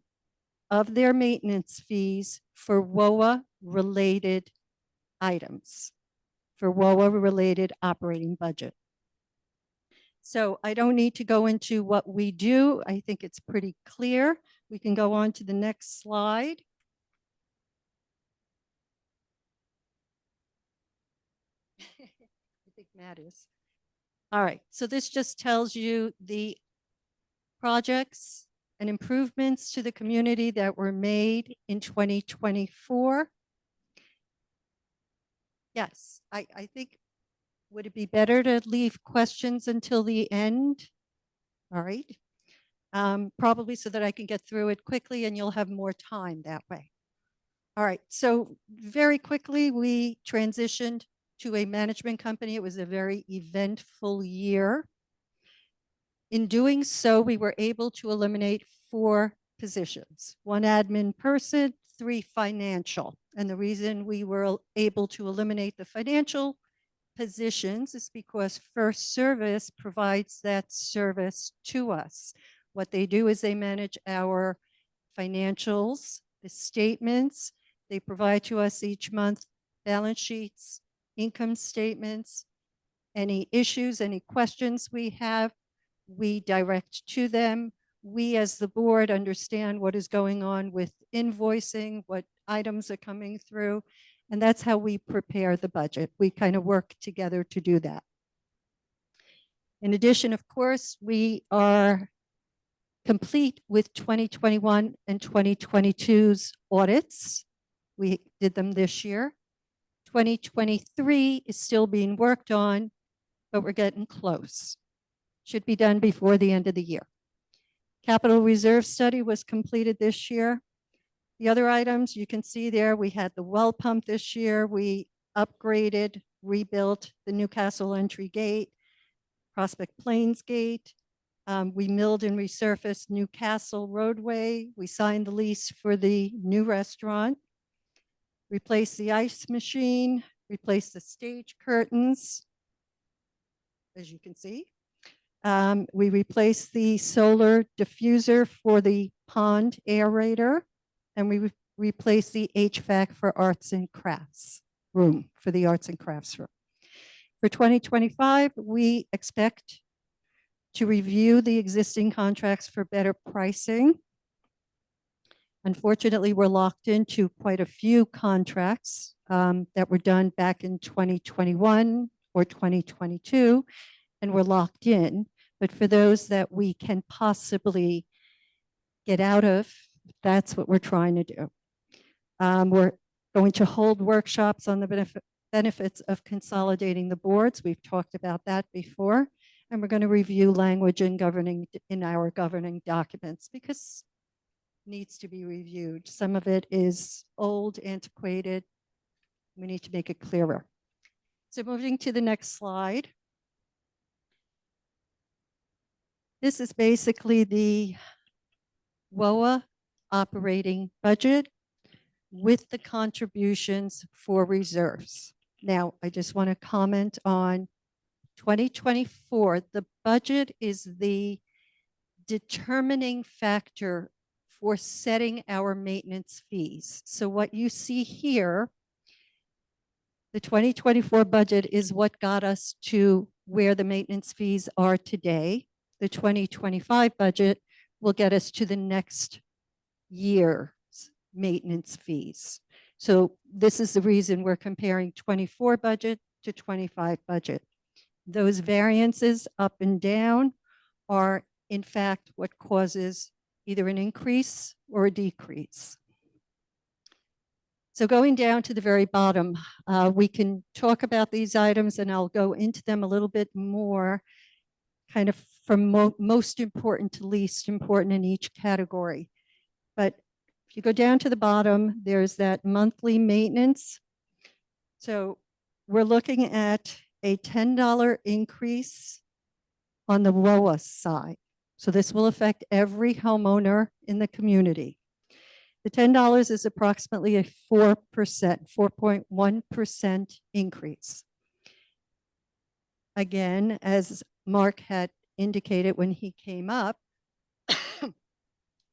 of their maintenance fees for WOA-related items, for WOA-related operating budget. So I don't need to go into what we do. I think it's pretty clear. We can go on to the next slide. I think Matt is. All right, so this just tells you the projects and improvements to the community that were made in 2024. Yes, I think, would it be better to leave questions until the end? All right. Probably so that I can get through it quickly and you'll have more time that way. All right, so very quickly, we transitioned to a management company. It was a very eventful year. In doing so, we were able to eliminate 4 positions, 1 admin person, 3 financial. And the reason we were able to eliminate the financial positions is because First Service provides that service to us. What they do is they manage our financials, the statements. They provide to us each month balance sheets, income statements, any issues, any questions we have, we direct to them. We as the board understand what is going on with invoicing, what items are coming through, and that's how we prepare the budget. We kind of work together to do that. In addition, of course, we are complete with 2021 and 2022's audits. We did them this year. 2023 is still being worked on, but we're getting close. Should be done before the end of the year. Capital reserve study was completed this year. The other items you can see there, we had the well pump this year. We upgraded, rebuilt the Newcastle entry gate, Prospect Plains gate. We milled and resurfaced Newcastle roadway. We signed the lease for the new restaurant, replaced the ice machine, replaced the stage curtains, as you can see. We replaced the solar diffuser for the pond aerator, and we replaced the HVAC for arts and crafts room, for the arts and crafts room. For 2025, we expect to review the existing contracts for better pricing. Unfortunately, we're locked into quite a few contracts that were done back in 2021 or 2022, and we're locked in. But for those that we can possibly get out of, that's what we're trying to do. We're going to hold workshops on the benefits of consolidating the boards. We've talked about that before. And we're going to review language in our governing documents because it needs to be reviewed. Some of it is old, antiquated. We need to make it clearer. So moving to the next slide. This is basically the WOA operating budget with the contributions for reserves. Now, I just want to comment on 2024. The budget is the determining factor for setting our maintenance fees. So what you see here, the 2024 budget is what got us to where the maintenance fees are today. The 2025 budget will get us to the next year's maintenance fees. So this is the reason we're comparing 24 budget to 25 budget. Those variances up and down are in fact what causes either an increase or a decrease. So going down to the very bottom, we can talk about these items and I'll go into them a little bit more, kind of from most important to least important in each category. But if you go down to the bottom, there's that monthly maintenance. So we're looking at a $10 increase on the WOA side. So this will affect every homeowner in the community. The $10 is approximately a 4%, 4.1% increase. Again, as Mark had indicated when he came up,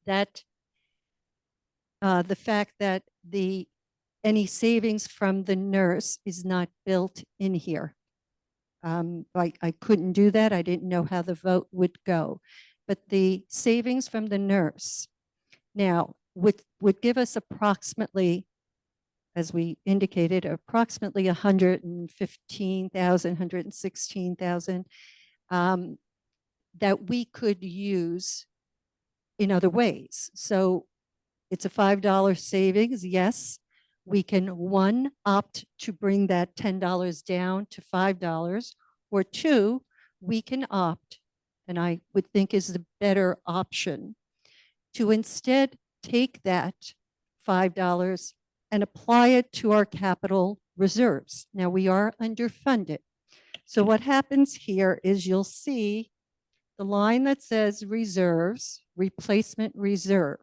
that the fact that any savings from the nurse is not built in here. I couldn't do that. I didn't know how the vote would go. But the savings from the nurse now would give us approximately, as we indicated, approximately 115,000, 116,000 that we could use in other ways. So it's a $5 savings. Yes, we can opt to bring that $10 down to $5, or two, we can opt, and I would think is the better option, to instead take that $5 and apply it to our capital reserves. Now we are underfunded. So what happens here is you'll see the line that says reserves, replacement reserve,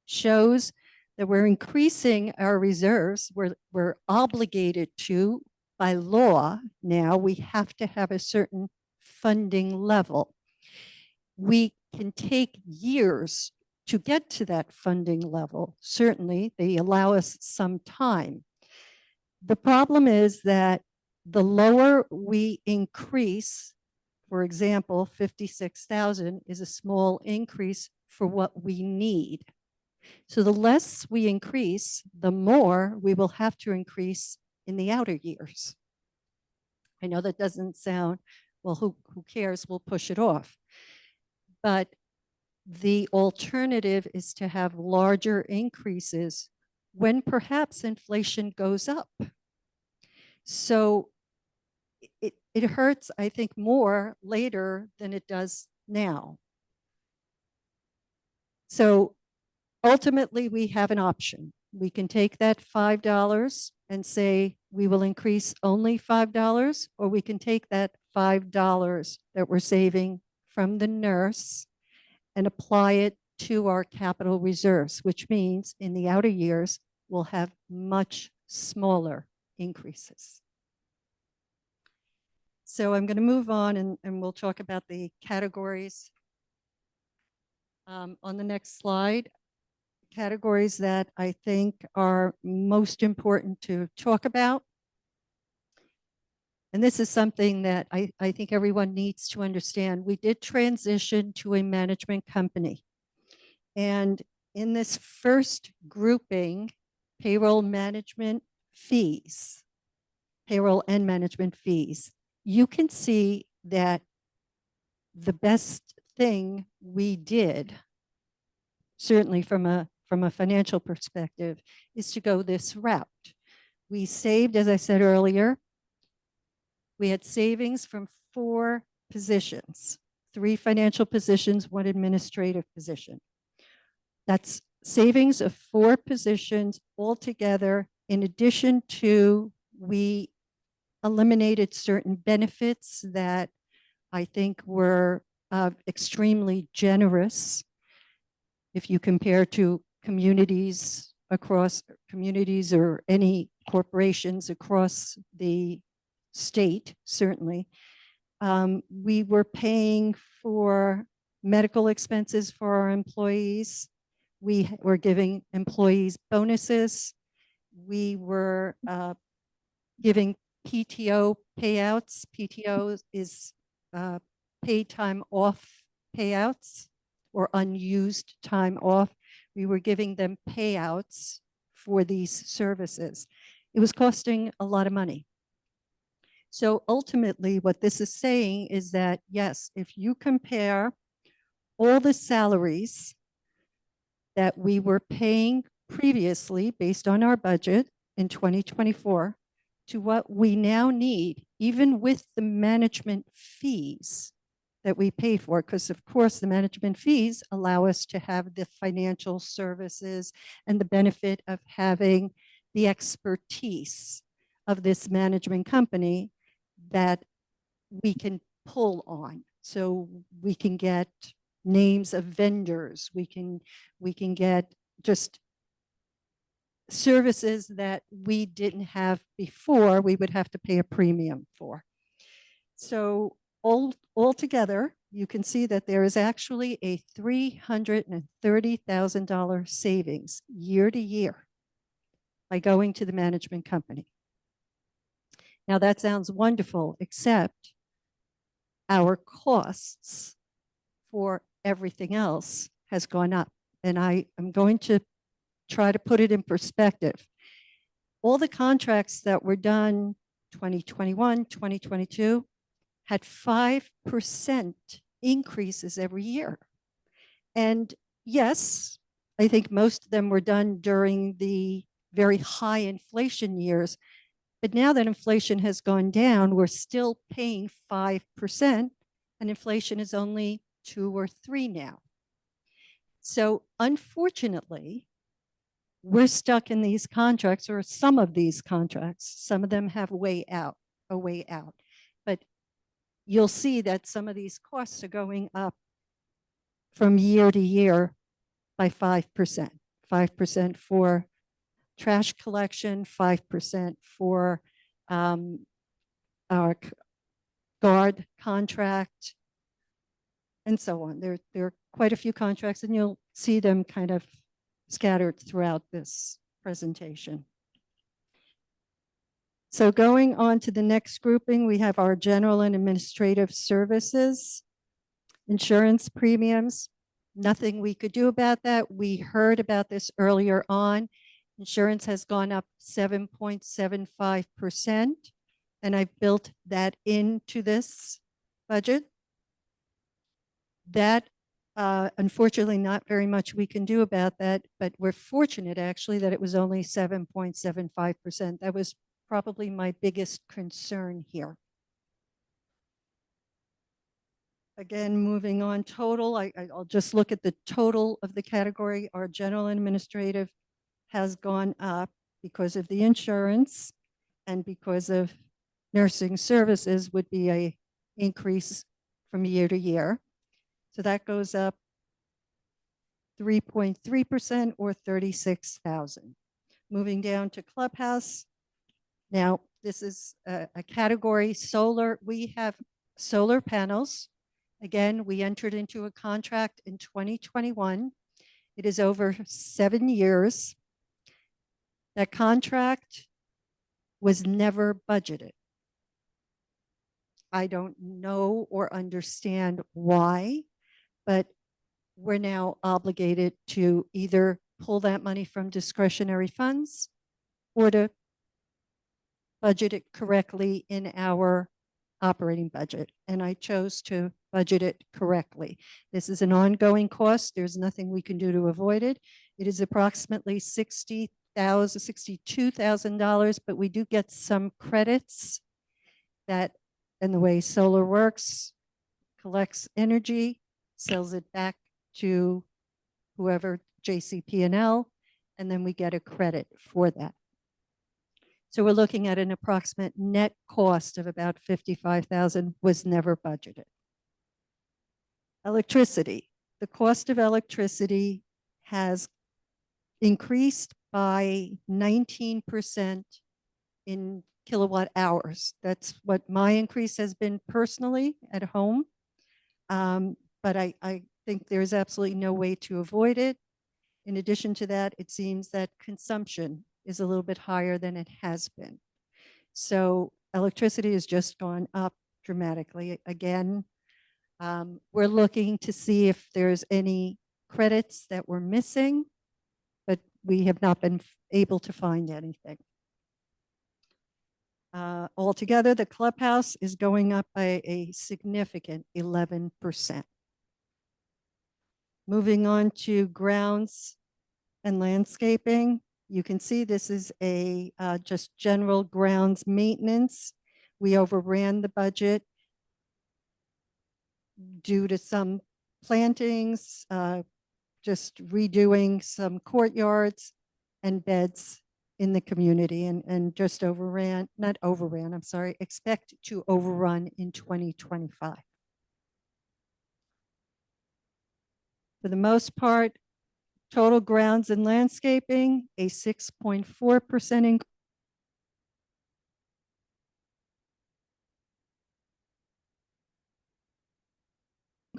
shows that we're increasing our reserves. We're obligated to, by law now, we have to have a certain funding level. We can take years to get to that funding level. Certainly, they allow us some time. The problem is that the lower we increase, for example, 56,000 is a small increase for what we need. So the less we increase, the more we will have to increase in the outer years. I know that doesn't sound, well, who cares? We'll push it off. But the alternative is to have larger increases when perhaps inflation goes up. So it hurts, I think, more later than it does now. So ultimately, we have an option. We can take that $5 and say we will increase only $5, or we can take that $5 that we're saving from the nurse and apply it to our capital reserves, which means in the outer years, we'll have much smaller increases. So I'm going to move on and we'll talk about the categories on the next slide. Categories that I think are most important to talk about. And this is something that I think everyone needs to understand. We did transition to a management company. And in this first grouping, payroll management fees, payroll and management fees, you can see that the best thing we did, certainly from a financial perspective, is to go this route. We saved, as I said earlier, we had savings from 4 positions, 3 financial positions, 1 administrative position. That's savings of 4 positions altogether. In addition to, we eliminated certain benefits that I think were extremely generous. If you compare to communities or any corporations across the state, certainly. We were paying for medical expenses for our employees. We were giving employees bonuses. We were giving PTO payouts. PTO is paid time off payouts or unused time off. We were giving them payouts for these services. It was costing a lot of money. So ultimately, what this is saying is that, yes, if you compare all the salaries that we were paying previously based on our budget in 2024 to what we now need, even with the management fees that we pay for, because of course the management fees allow us to have the financial services and the benefit of having the expertise of this management company that we can pull on. So we can get names of vendors, we can get just services that we didn't have before, we would have to pay a premium for. So altogether, you can see that there is actually a $330,000 savings year to year by going to the management company. Now that sounds wonderful, except our costs for everything else has gone up. And I am going to try to put it in perspective. All the contracts that were done 2021, 2022 had 5% increases every year. And yes, I think most of them were done during the very high inflation years. But now that inflation has gone down, we're still paying 5%, and inflation is only 2 or 3 now. So unfortunately, we're stuck in these contracts, or some of these contracts. Some of them have a way out. But you'll see that some of these costs are going up from year to year by 5%. 5% for trash collection, 5% for our guard contract, and so on. There are quite a few contracts, and you'll see them kind of scattered throughout this presentation. So going on to the next grouping, we have our general and administrative services, insurance premiums. Nothing we could do about that. We heard about this earlier on. Insurance has gone up 7.75%, and I've built that into this budget. That, unfortunately, not very much we can do about that, but we're fortunate actually that it was only 7.75%. That was probably my biggest concern here. Again, moving on total, I'll just look at the total of the category. Our general and administrative has gone up because of the insurance and because of nursing services would be a increase from year to year. So that goes up 3.3% or 36,000. Moving down to clubhouse. Now, this is a category solar. We have solar panels. Again, we entered into a contract in 2021. It is over 7 years. That contract was never budgeted. I don't know or understand why, but we're now obligated to either pull that money from discretionary funds or to budget it correctly in our operating budget. And I chose to budget it correctly. This is an ongoing cost. There's nothing we can do to avoid it. It is approximately $62,000, but we do get some credits that, and the way solar works, collects energy, sells it back to whoever, JCP&L, and then we get a credit for that. So we're looking at an approximate net cost of about 55,000, was never budgeted. Electricity. The cost of electricity has increased by 19% in kilowatt hours. That's what my increase has been personally at home. But I think there's absolutely no way to avoid it. In addition to that, it seems that consumption is a little bit higher than it has been. So electricity has just gone up dramatically. Again, we're looking to see if there's any credits that we're missing, but we have not been able to find anything. Altogether, the clubhouse is going up by a significant 11%. Moving on to grounds and landscaping, you can see this is a just general grounds maintenance. We overran the budget due to some plantings, just redoing some courtyards and beds in the community, and just overran, not overran, I'm sorry, expect to overrun in 2025. For the most part, total grounds and landscaping, a 6.4% increase.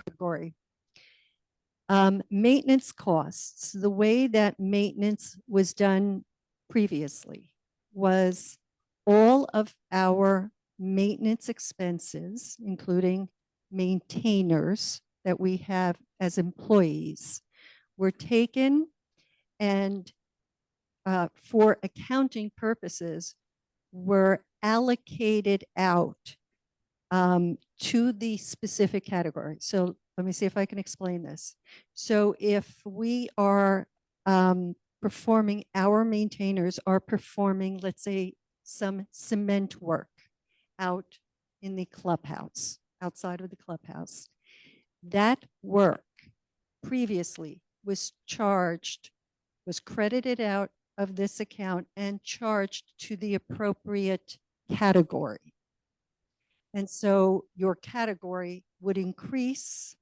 Category. Maintenance costs. The way that maintenance was done previously was all of our maintenance expenses, including maintainers that we have as employees, were taken and for accounting purposes were allocated out to the specific category. So let me see if I can explain this. So if we are performing, our maintainers are performing, let's say, some cement work out in the clubhouse, outside of the clubhouse, that work previously was charged, was credited out of this account and charged to the appropriate category. And so your category would increase,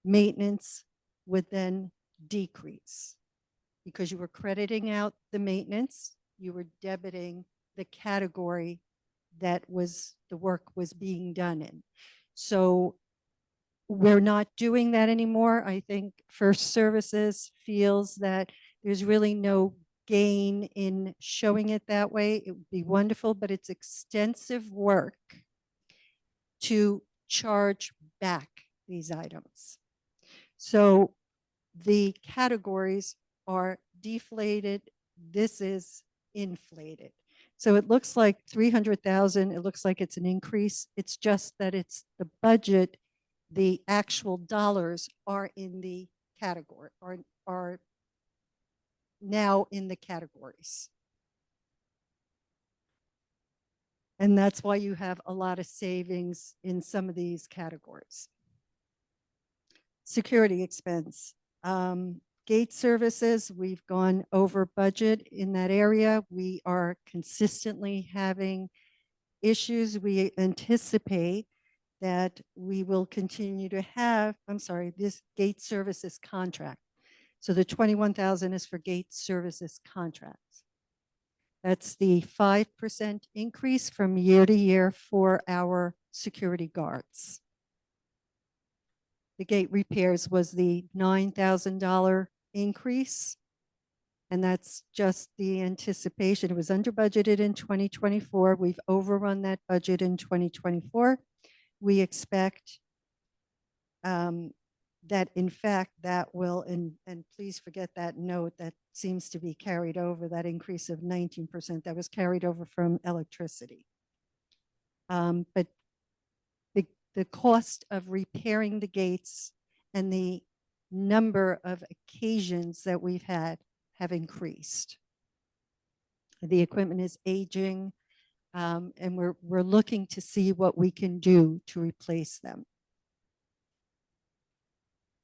maintenance would then decrease because you were crediting out the maintenance, you were debiting the category that was the work was being done in. So we're not doing that anymore. I think First Services feels that there's really no gain in showing it that way. It would be wonderful, but it's extensive work to charge back these items. So the categories are deflated. This is inflated. So it looks like 300,000. It looks like it's an increase. It's just that it's the budget. The actual dollars are in the category, are now in the categories. And that's why you have a lot of savings in some of these categories. Security expense. Gate services, we've gone over budget in that area. We are consistently having issues. We anticipate that we will continue to have, this gate services contract. So the 21,000 is for gate services contracts. That's the 5% increase from year to year for our security guards. The gate repairs was the $9,000 increase. And that's just the anticipation. It was under budgeted in 2024. We've overrun that budget in 2024. We expect that in fact that will, and please forget that note that seems to be carried over, that increase of 19% that was carried over from electricity. But the cost of repairing the gates and the number of occasions that we've had have increased. The equipment is aging, and we're looking to see what we can do to replace them.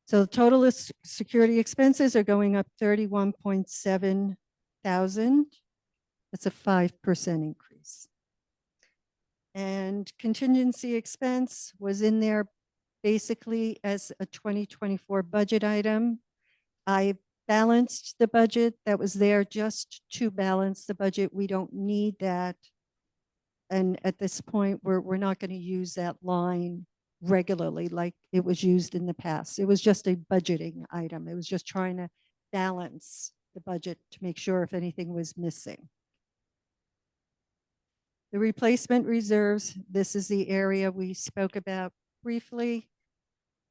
So the total security expenses are going up 31.7 thousand. That's a 5% increase. And contingency expense was in there basically as a 2024 budget item. I balanced the budget that was there just to balance the budget. We don't need that. And at this point, we're not going to use that line regularly like it was used in the past. It was just a budgeting item. It was just trying to balance the budget to make sure if anything was missing. The replacement reserves, this is the area we spoke about briefly.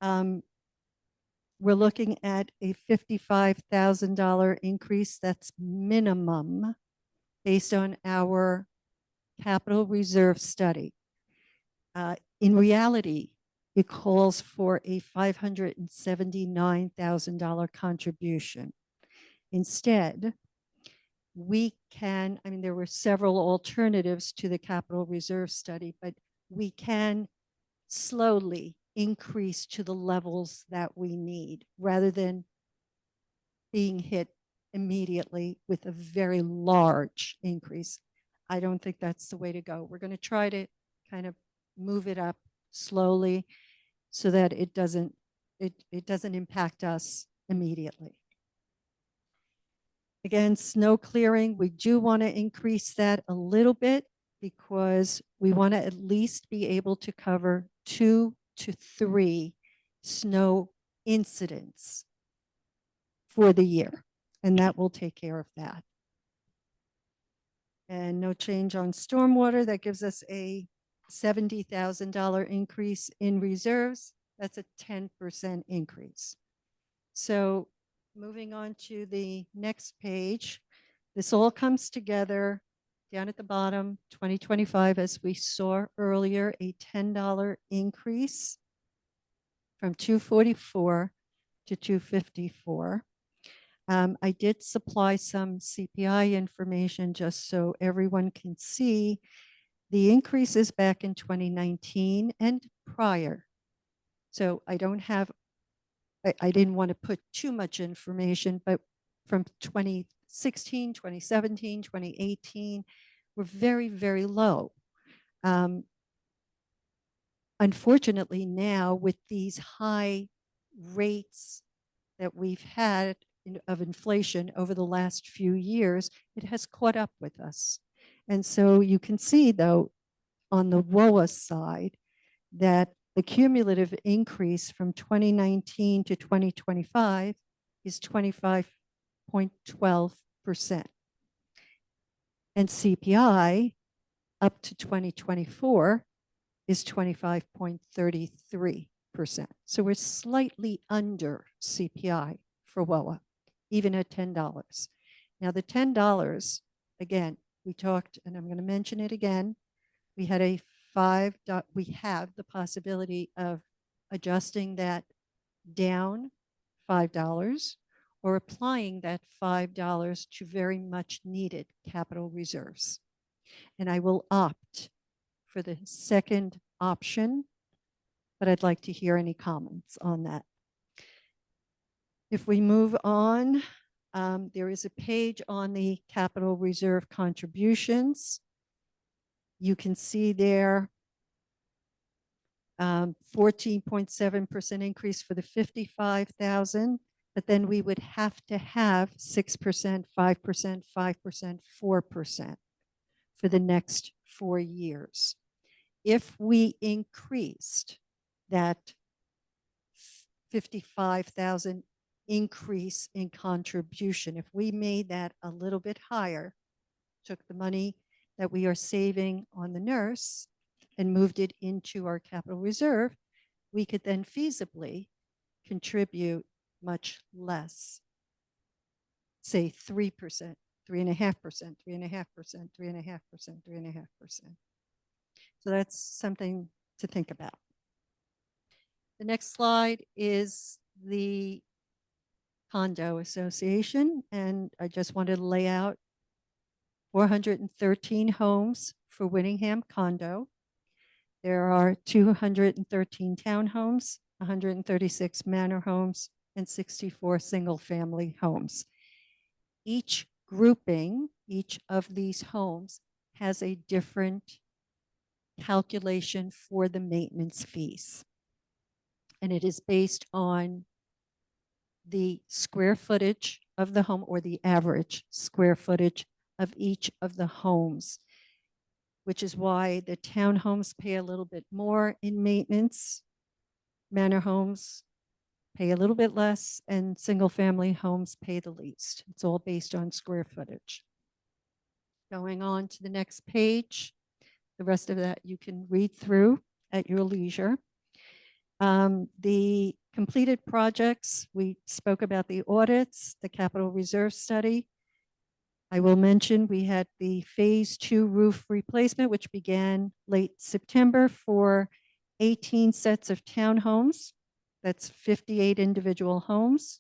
We're looking at a $55,000 increase. That's minimum based on our capital reserve study. In reality, it calls for a $579,000 contribution. Instead, we can, I mean, there were several alternatives to the capital reserve study, but we can slowly increase to the levels that we need rather than being hit immediately with a very large increase. I don't think that's the way to go. We're going to try to kind of move it up slowly so that it doesn't impact us immediately. Again, snow clearing, we do want to increase that a little bit because we want to at least be able to cover 2 to 3 snow incidents for the year, and that will take care of that. And no change on stormwater. That gives us a $70,000 increase in reserves. That's a 10% increase. So moving on to the next page, this all comes together down at the bottom, 2025, as we saw earlier, a $10 increase from 244 to 254. I did supply some CPI information just so everyone can see the increases back in 2019 and prior. So I don't have, I didn't want to put too much information, but from 2016, 2017, 2018, we're very, very low. Unfortunately, now with these high rates that we've had of inflation over the last few years, it has caught up with us. And so you can see, though, on the WOA side, that the cumulative increase from 2019 to 2025 is 25.12%. And CPI up to 2024 is 25.33%. So we're slightly under CPI for WOA, even at $10. Now the $10, again, we talked, and I'm going to mention it again, we had a we have the possibility of adjusting that down $5 or applying that $5 to very much needed capital reserves. And I will opt for the second option, but I'd like to hear any comments on that. If we move on, there is a page on the capital reserve contributions. You can see there 14.7% increase for the 55,000, but then we would have to have 6%, 5%, 5%, 4% for the next 4 years. If we increased that 55,000 increase in contribution, if we made that a little bit higher, took the money that we are saving on the nurse and moved it into our capital reserve, we could then feasibly contribute much less. Say 3%, 3.5%, 3.5%, 3.5%, 3.5%. So that's something to think about. The next slide is the condo association, and I just wanted to lay out 413 homes for Whittingham condo. There are 213 townhomes, 136 manor homes, and 64 single-family homes. Each grouping, each of these homes has a different calculation for the maintenance fees. And it is based on the square footage of the home, or the average square footage of each of the homes, which is why the townhomes pay a little bit more in maintenance. Manor homes pay a little bit less, and single-family homes pay the least. It's all based on square footage. Going on to the next page. The rest of that you can read through at your leisure. The completed projects, we spoke about the audits, the capital reserve study. I will mention we had the phase 2 roof replacement, which began late September for 18 sets of townhomes. That's 58 individual homes,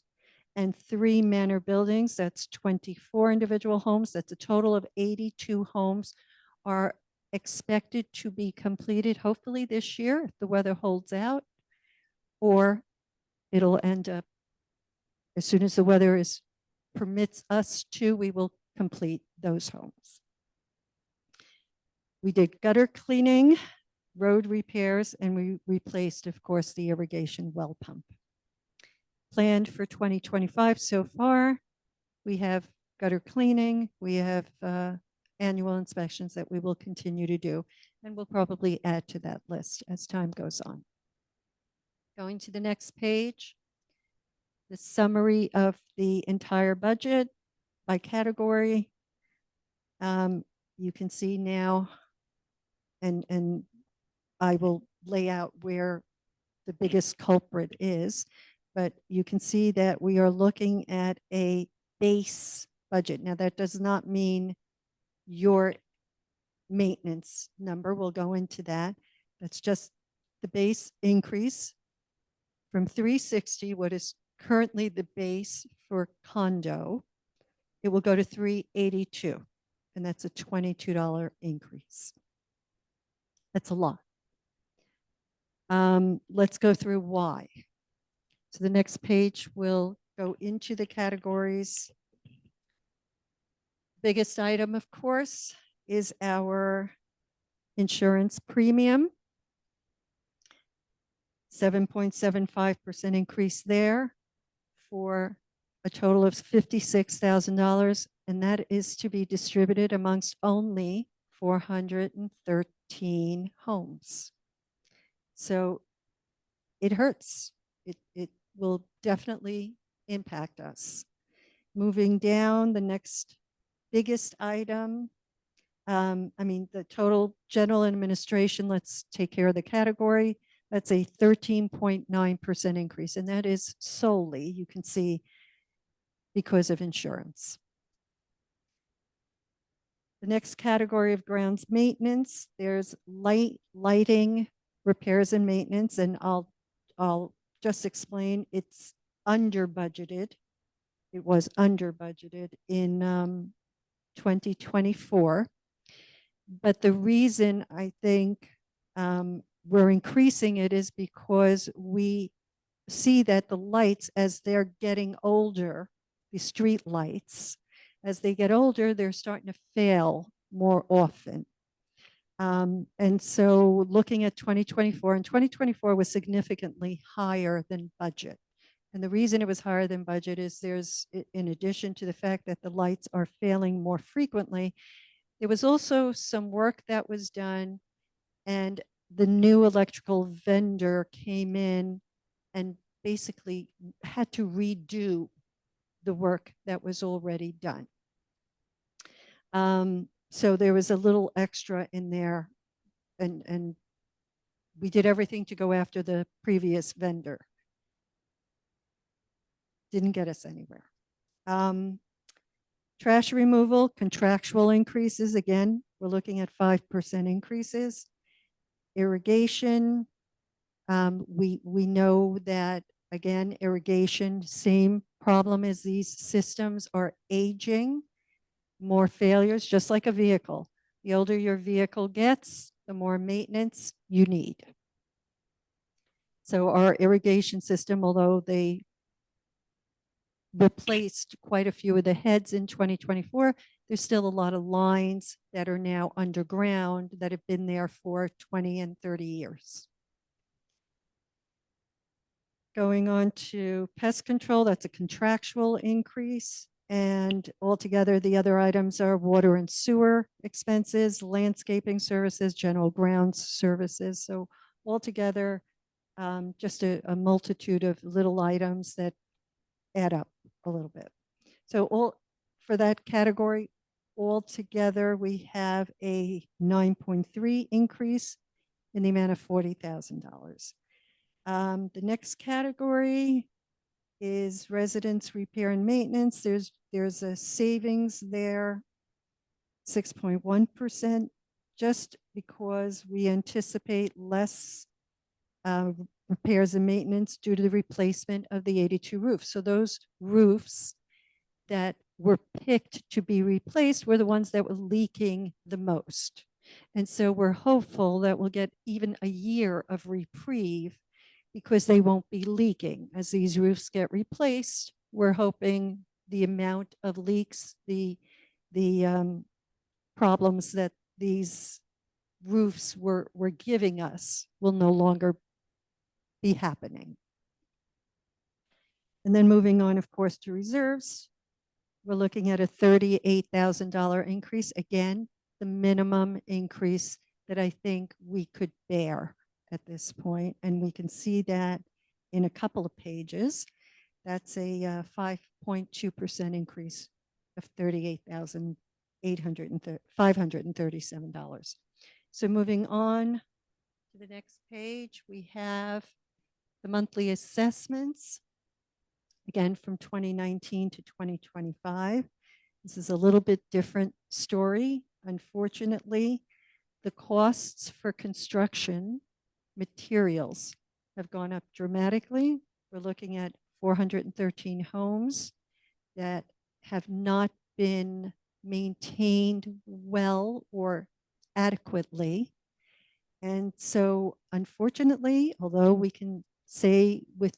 and 3 manor buildings. That's 24 individual homes. That's a total of 82 homes are expected to be completed, hopefully this year, if the weather holds out, or it'll end up as soon as the weather permits us to, we will complete those homes. We did gutter cleaning, road repairs, and we replaced, of course, the irrigation well pump. Planned for 2025 so far, we have gutter cleaning, we have annual inspections that we will continue to do, and we'll probably add to that list as time goes on. Going to the next page, the summary of the entire budget by category. You can see now, and I will lay out where the biggest culprit is, but you can see that we are looking at a base budget. Now, that does not mean your maintenance number. We'll go into that. That's just the base increase from 360, what is currently the base for condo. It will go to 382, and that's a $22 increase. That's a lot. Let's go through why. So the next page will go into the categories. Biggest item, of course, is our insurance premium. 7.75% increase there for a total of $56,000, and that is to be distributed amongst only 413 homes. So it hurts. It will definitely impact us. Moving down, the next biggest item, the total general administration, let's take care of the category. That's a 13.9% increase, and that is solely, you can see, because of insurance. The next category of grounds maintenance, there's lighting, repairs and maintenance, and I'll just explain, it's under budgeted. It was under budgeted in 2024. But the reason I think we're increasing it is because we see that the lights, as they're getting older, the street lights, as they get older, they're starting to fail more often. And so looking at 2024, and 2024 was significantly higher than budget. And the reason it was higher than budget is there's, in addition to the fact that the lights are failing more frequently, there was also some work that was done, and the new electrical vendor came in and basically had to redo the work that was already done. So there was a little extra in there, and we did everything to go after the previous vendor. didn't get us anywhere. Trash removal, contractual increases, again, we're looking at 5% increases. Irrigation, we know that, again, irrigation, same problem as these systems are aging, more failures, just like a vehicle. The older your vehicle gets, the more maintenance you need. So our irrigation system, although they replaced quite a few of the heads in 2024, there's still a lot of lines that are now underground that have been there for 20 and 30 years. Going on to pest control, that's a contractual increase. And altogether, the other items are water and sewer expenses, landscaping services, general grounds services. So altogether, just a multitude of little items that add up a little bit. So all for that category, altogether, we have a 9.3 increase in the amount of $40,000. The next category is residence repair and maintenance. There's a savings there, 6.1%, just because we anticipate less repairs and maintenance due to the replacement of the 82 roofs. So those roofs that were picked to be replaced were the ones that were leaking the most. And so we're hopeful that we'll get even a year of reprieve because they won't be leaking. As these roofs get replaced, we're hoping the amount of leaks, the problems that these roofs were giving us will no longer be happening. And then moving on, of course, to reserves, we're looking at a $38,000 increase. Again, the minimum increase that I think we could bear at this point, and we can see that in a couple of pages. That's a 5.2% increase of $38,537. So moving on to the next page, we have the monthly assessments, again from 2019 to 2025. This is a little bit different story. Unfortunately, the costs for construction materials have gone up dramatically. We're looking at 413 homes that have not been maintained well or adequately. And so unfortunately, although we can say with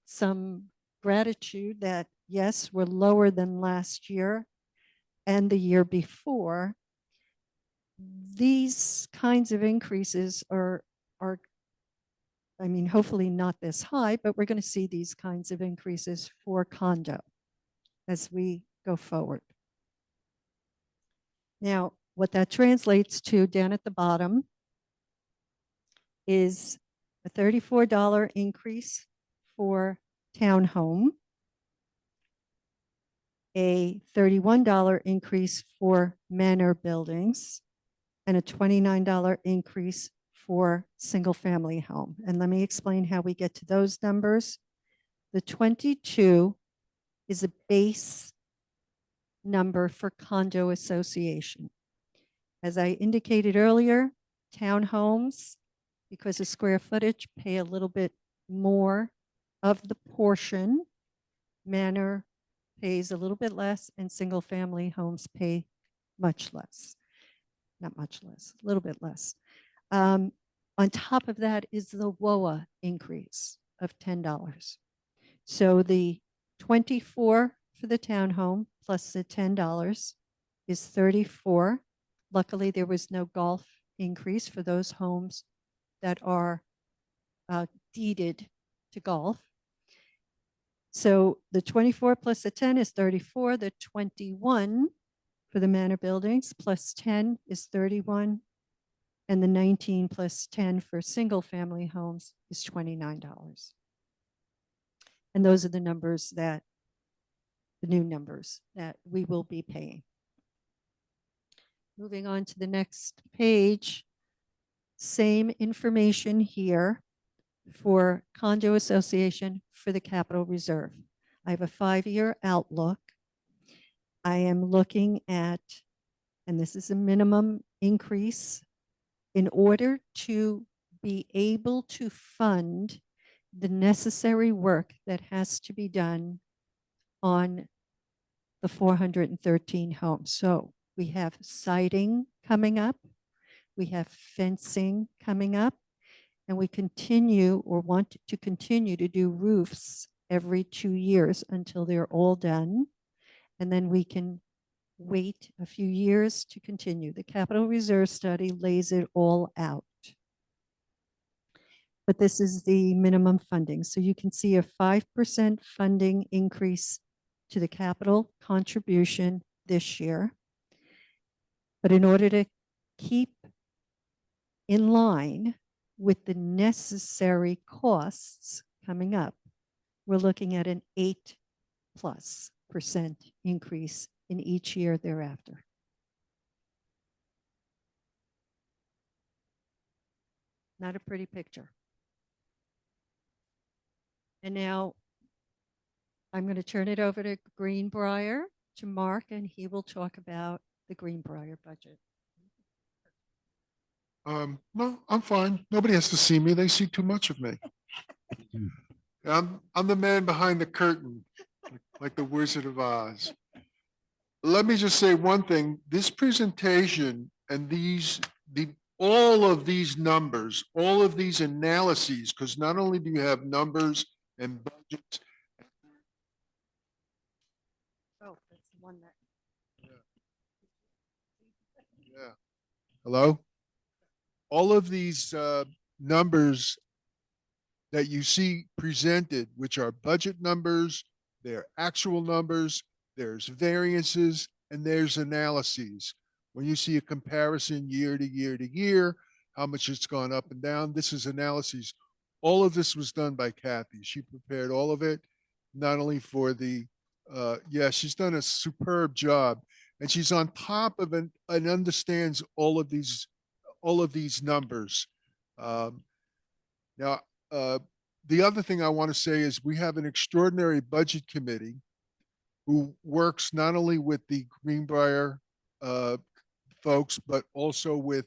some gratitude that yes, we're lower than last year and the year before, these kinds of increases are, I mean, hopefully not this high, but we're going to see these kinds of increases for condo as we go forward. Now, what that translates to down at the bottom is a $34 increase for townhome, a $31 increase for manor buildings, and a $29 increase for single family home. And let me explain how we get to those numbers. The 22 is a base number for condo association. As I indicated earlier, townhomes, because of square footage, pay a little bit more of the portion. Manor pays a little bit less, and single family homes pay much less. Not much less, a little bit less. On top of that is the WOA increase of $10. So the 24 for the townhome plus the $10 is 34. Luckily, there was no golf increase for those homes that are deeded to golf. So the 24 plus the 10 is 34. The 21 for the manor buildings plus 10 is 31. And the 19 plus 10 for single family homes is $29. And those are the numbers that, the new numbers that we will be paying. Moving on to the next page, same information here for condo association for the capital reserve. I have a 5-year outlook. I am looking at, and this is a minimum increase, in order to be able to fund the necessary work that has to be done on the 413 homes. So we have siding coming up, we have fencing coming up, and we continue or want to continue to do roofs every 2 years until they're all done. And then we can wait a few years to continue. The capital reserve study lays it all out. But this is the minimum funding. So you can see a 5% funding increase to the capital contribution this year. But in order to keep in line with the necessary costs coming up, we're looking at an 8+% increase in each year thereafter. Not a pretty picture. And now I'm going to turn it over to Greenbriar, to Mark, and he will talk about the Greenbriar budget. No, I'm fine. Nobody has to see me. They see too much of me. I'm the man behind the curtain, like the Wizard of Oz. Let me just say one thing. This presentation and all of these numbers, all of these analyses, because not only do you have numbers and budgets. Oh, that's the one that. Yeah. Hello? All of these numbers that you see presented, which are budget numbers, they're actual numbers, there's variances, and there's analyses. When you see a comparison year to year to year, how much it's gone up and down, this is analyses. All of this was done by Kathy. She prepared all of it, not only for the, she's done a superb job, and she's on top of it and understands all of these numbers. Now, the other thing I want to say is we have an extraordinary budget committee who works not only with the Greenbriar folks, but also with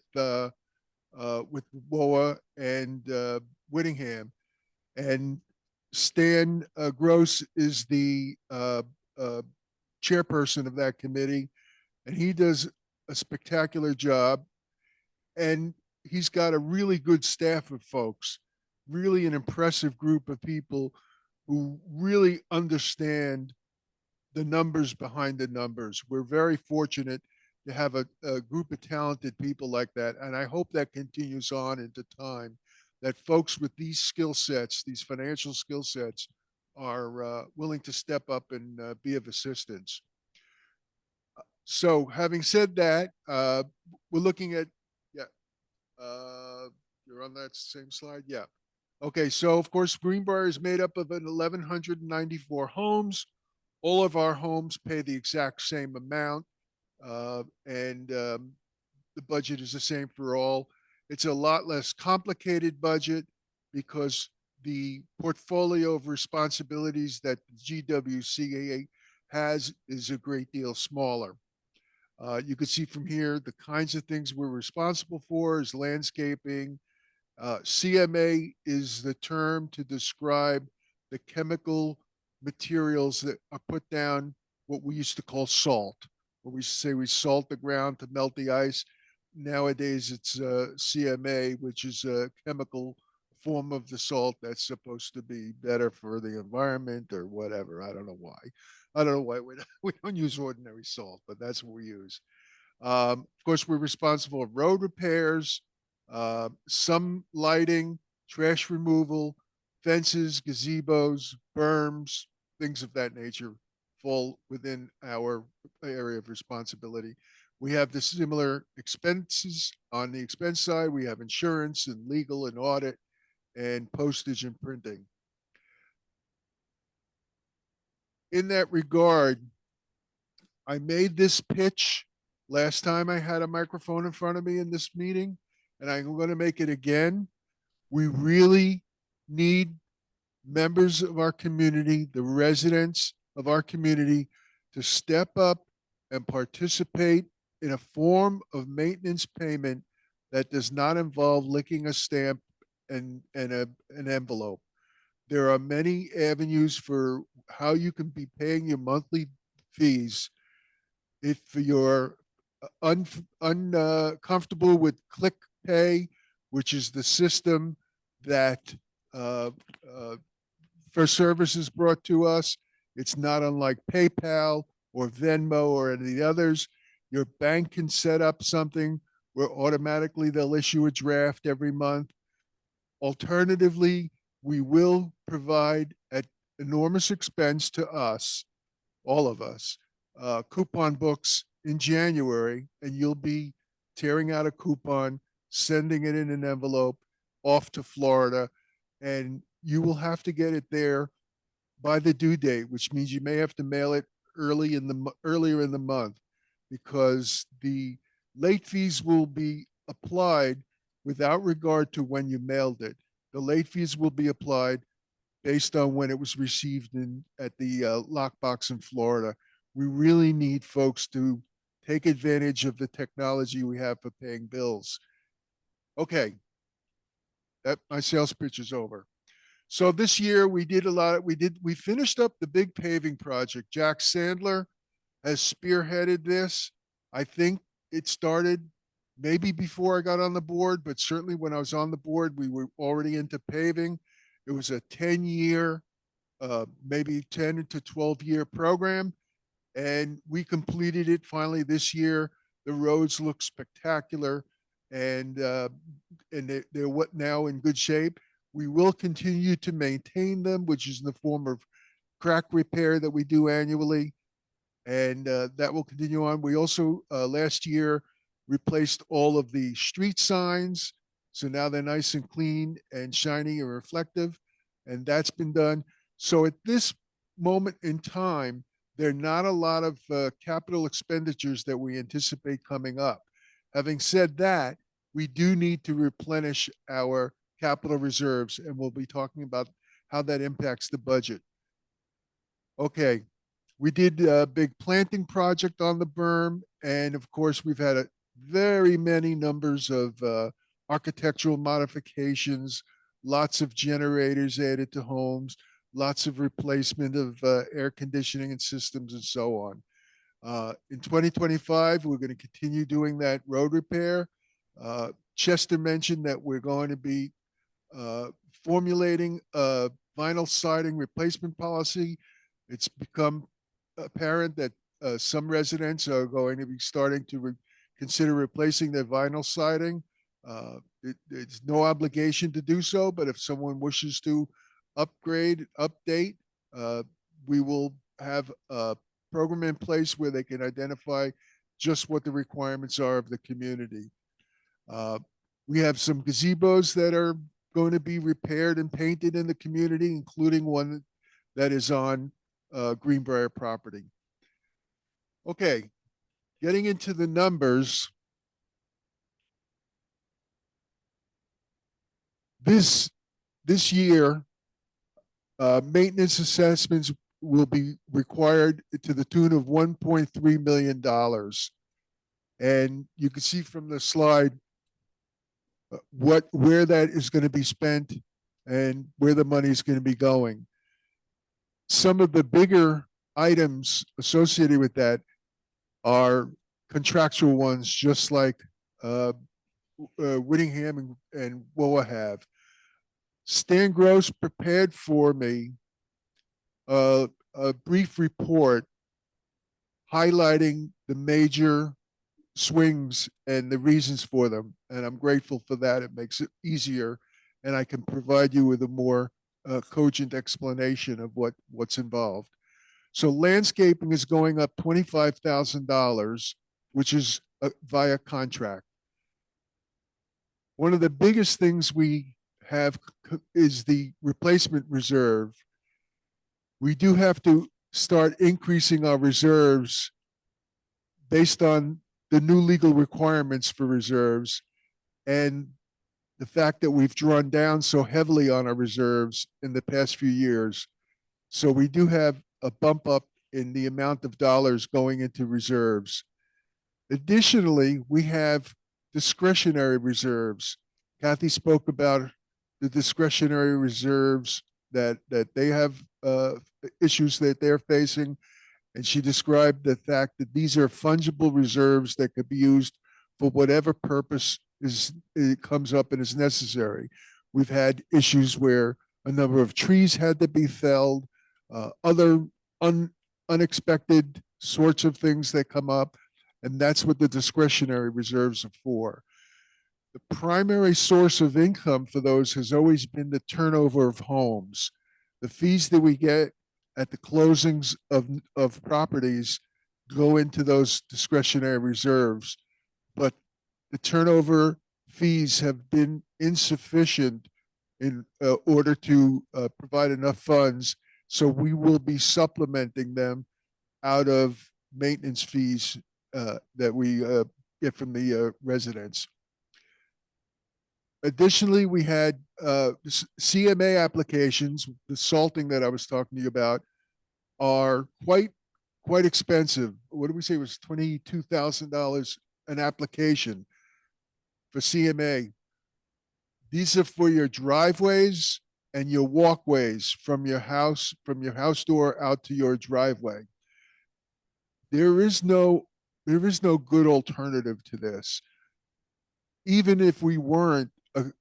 WOA and Whittingham. And Stan Gross is the chairperson of that committee, and he does a spectacular job. And he's got a really good staff of folks, really an impressive group of people who really understand the numbers behind the numbers. We're very fortunate to have a group of talented people like that. And I hope that continues on into time, that folks with these skill sets, these financial skill sets, are willing to step up and be of assistance. So having said that, we're looking at, you're on that same slide? Yeah. Okay, so of course, Greenbriar is made up of 1,194 homes. All of our homes pay the exact same amount, and the budget is the same for all. It's a lot less complicated budget because the portfolio of responsibilities that the GWCA has is a great deal smaller. You can see from here the kinds of things we're responsible for is landscaping. CMA is the term to describe the chemical materials that are put down, what we used to call salt, where we say we salt the ground to melt the ice. Nowadays it's CMA, which is a chemical form of the salt that's supposed to be better for the environment or whatever. I don't know why. I don't know why we don't use ordinary salt, but that's what we use. Of course, we're responsible for road repairs, some lighting, trash removal, fences, gazebos, berms, things of that nature fall within our area of responsibility. We have the similar expenses on the expense side. We have insurance and legal and audit and postage and printing. In that regard, I made this pitch last time I had a microphone in front of me in this meeting, and I'm going to make it again. We really need members of our community, the residents of our community, to step up and participate in a form of maintenance payment that does not involve licking a stamp and an envelope. There are many avenues for how you can be paying your monthly fees. If you're uncomfortable with Click Pay, which is the system that First Services brought to us, it's not unlike PayPal or Venmo or any of the others. Your bank can set up something where automatically they'll issue a draft every month. Alternatively, we will provide at enormous expense to us, all of us, coupon books in January, and you'll be tearing out a coupon, sending it in an envelope off to Florida, and you will have to get it there by the due date, which means you may have to mail it earlier in the month, because the late fees will be applied without regard to when you mailed it. The late fees will be applied based on when it was received at the lockbox in Florida. We really need folks to take advantage of the technology we have for paying bills. Okay, my sales pitch is over. So this year we did a lot. We finished up the big paving project. Jack Sandler has spearheaded this. I think it started maybe before I got on the board, but certainly when I was on the board, we were already into paving. It was a 10-year, maybe 10 to 12-year program, and we completed it finally this year. The roads look spectacular, and they're what now in good shape. We will continue to maintain them, which is in the form of crack repair that we do annually, and that will continue on. We also last year replaced all of the street signs, so now they're nice and clean and shiny and reflective, and that's been done. So at this moment in time, there are not a lot of capital expenditures that we anticipate coming up. Having said that, we do need to replenish our capital reserves, and we'll be talking about how that impacts the budget. Okay, we did a big planting project on the berm, and of course, we've had very many numbers of architectural modifications, lots of generators added to homes, lots of replacement of air conditioning and systems and so on. In 2025, we're going to continue doing that road repair. Chester mentioned that we're going to be formulating a vinyl siding replacement policy. It's become apparent that some residents are going to be starting to consider replacing their vinyl siding. It's no obligation to do so, but if someone wishes to upgrade, update, we will have a program in place where they can identify just what the requirements are of the community. We have some gazebos that are going to be repaired and painted in the community, including one that is on Greenbriar property. Okay, getting into the numbers. This year, maintenance assessments will be required to the tune of $1.3 million. And you can see from the slide where that is going to be spent and where the money is going to be going. Some of the bigger items associated with that are contractual ones, just like Whittingham and WOA have. Stan Gross prepared for me a brief report highlighting the major swings and the reasons for them. And I'm grateful for that. It makes it easier, and I can provide you with a more cogent explanation of what's involved. So landscaping is going up $25,000, which is via contract. One of the biggest things we have is the replacement reserve. We do have to start increasing our reserves based on the new legal requirements for reserves. And the fact that we've drawn down so heavily on our reserves in the past few years. So we do have a bump up in the amount of dollars going into reserves. Additionally, we have discretionary reserves. Kathy spoke about the discretionary reserves that they have issues that they're facing. And she described the fact that these are fungible reserves that could be used for whatever purpose it comes up and is necessary. We've had issues where a number of trees had to be felled, other unexpected sorts of things that come up, and that's what the discretionary reserves are for. The primary source of income for those has always been the turnover of homes. The fees that we get at the closings of properties go into those discretionary reserves, but the turnover fees have been insufficient in order to provide enough funds. So we will be supplementing them out of maintenance fees that we get from the residents. Additionally, we had CMA applications, the salting that I was talking to you about, are quite expensive. What did we say? It was $22,000 an application for CMA. These are for your driveways and your walkways from your house door out to your driveway. There is no good alternative to this. Even if we weren't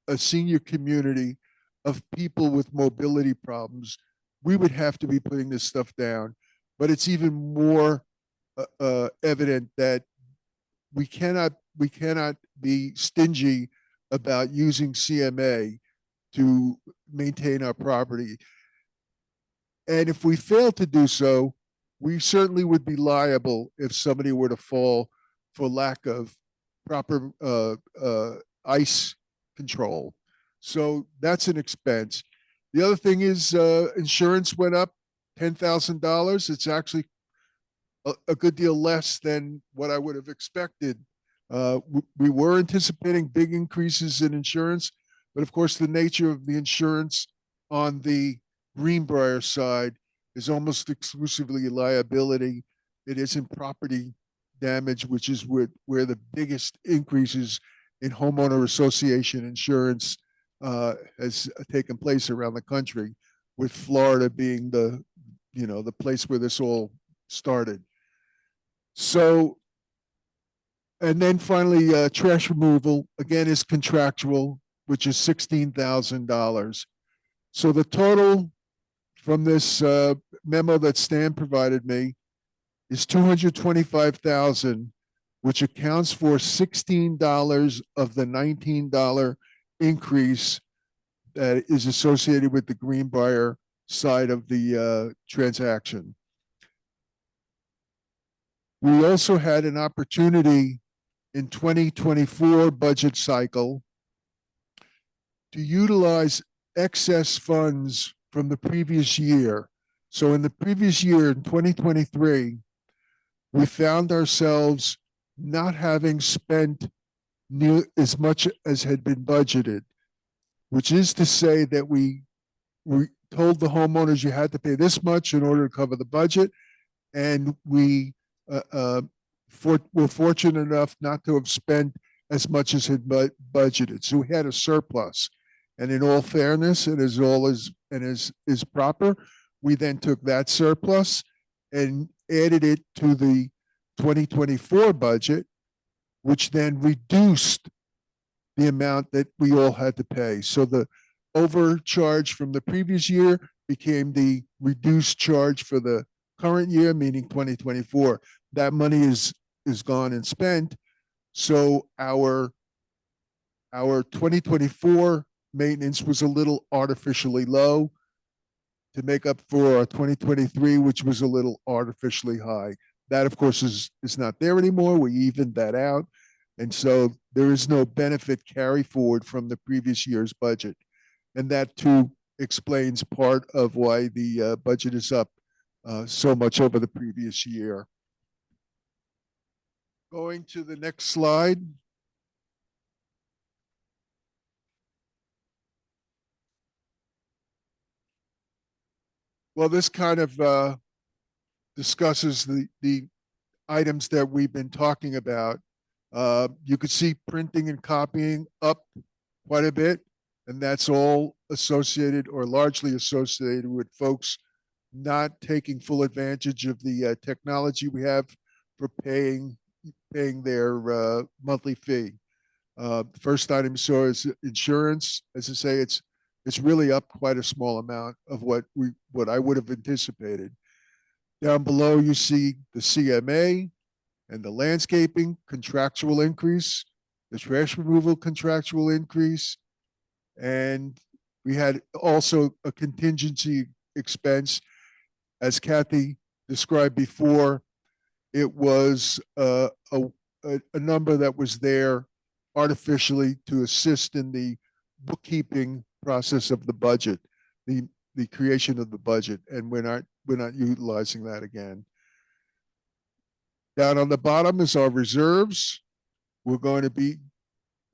a senior community of people with mobility problems, we would have to be putting this stuff down. But it's even more evident that we cannot be stingy about using CMA to maintain our property. And if we fail to do so, we certainly would be liable if somebody were to fall for lack of proper ice control. So that's an expense. The other thing is insurance went up $10,000. It's actually a good deal less than what I would have expected. We were anticipating big increases in insurance, but of course the nature of the insurance on the Greenbriar side is almost exclusively liability. It isn't property damage, which is where the biggest increases in homeowner association insurance has taken place around the country, with Florida being the place where this all started. So, and then finally, trash removal again is contractual, which is $16,000. So the total from this memo that Stan provided me is $225,000, which accounts for $16 of the $19 increase that is associated with the Greenbriar side of the transaction. We also had an opportunity in 2024 budget cycle to utilize excess funds from the previous year. So in the previous year, in 2023, we found ourselves not having spent near as much as had been budgeted, which is to say that we told the homeowners you had to pay this much in order to cover the budget. And we were fortunate enough not to have spent as much as had budgeted. So we had a surplus. And in all fairness, and is proper, we then took that surplus and added it to the 2024 budget, which then reduced the amount that we all had to pay. So the overcharge from the previous year became the reduced charge for the current year, meaning 2024. That money is gone and spent. So our 2024 maintenance was a little artificially low to make up for our 2023, which was a little artificially high. That, of course, is not there anymore. We evened that out. And so there is no benefit carry forward from the previous year's budget. And that too explains part of why the budget is up so much over the previous year. Going to the next slide. Well, this kind of discusses the items that we've been talking about. You could see printing and copying up quite a bit, and that's all associated or largely associated with folks not taking full advantage of the technology we have for paying their monthly fee. The first item you saw is insurance. As I say, it's really up quite a small amount of what I would have anticipated. Down below, you see the CMA and the landscaping contractual increase, the trash removal contractual increase, and we had also a contingency expense. As Kathy described before, it was a number that was there artificially to assist in the bookkeeping process of the budget, the creation of the budget, and we're not utilizing that again. Down on the bottom is our reserves. We're going to be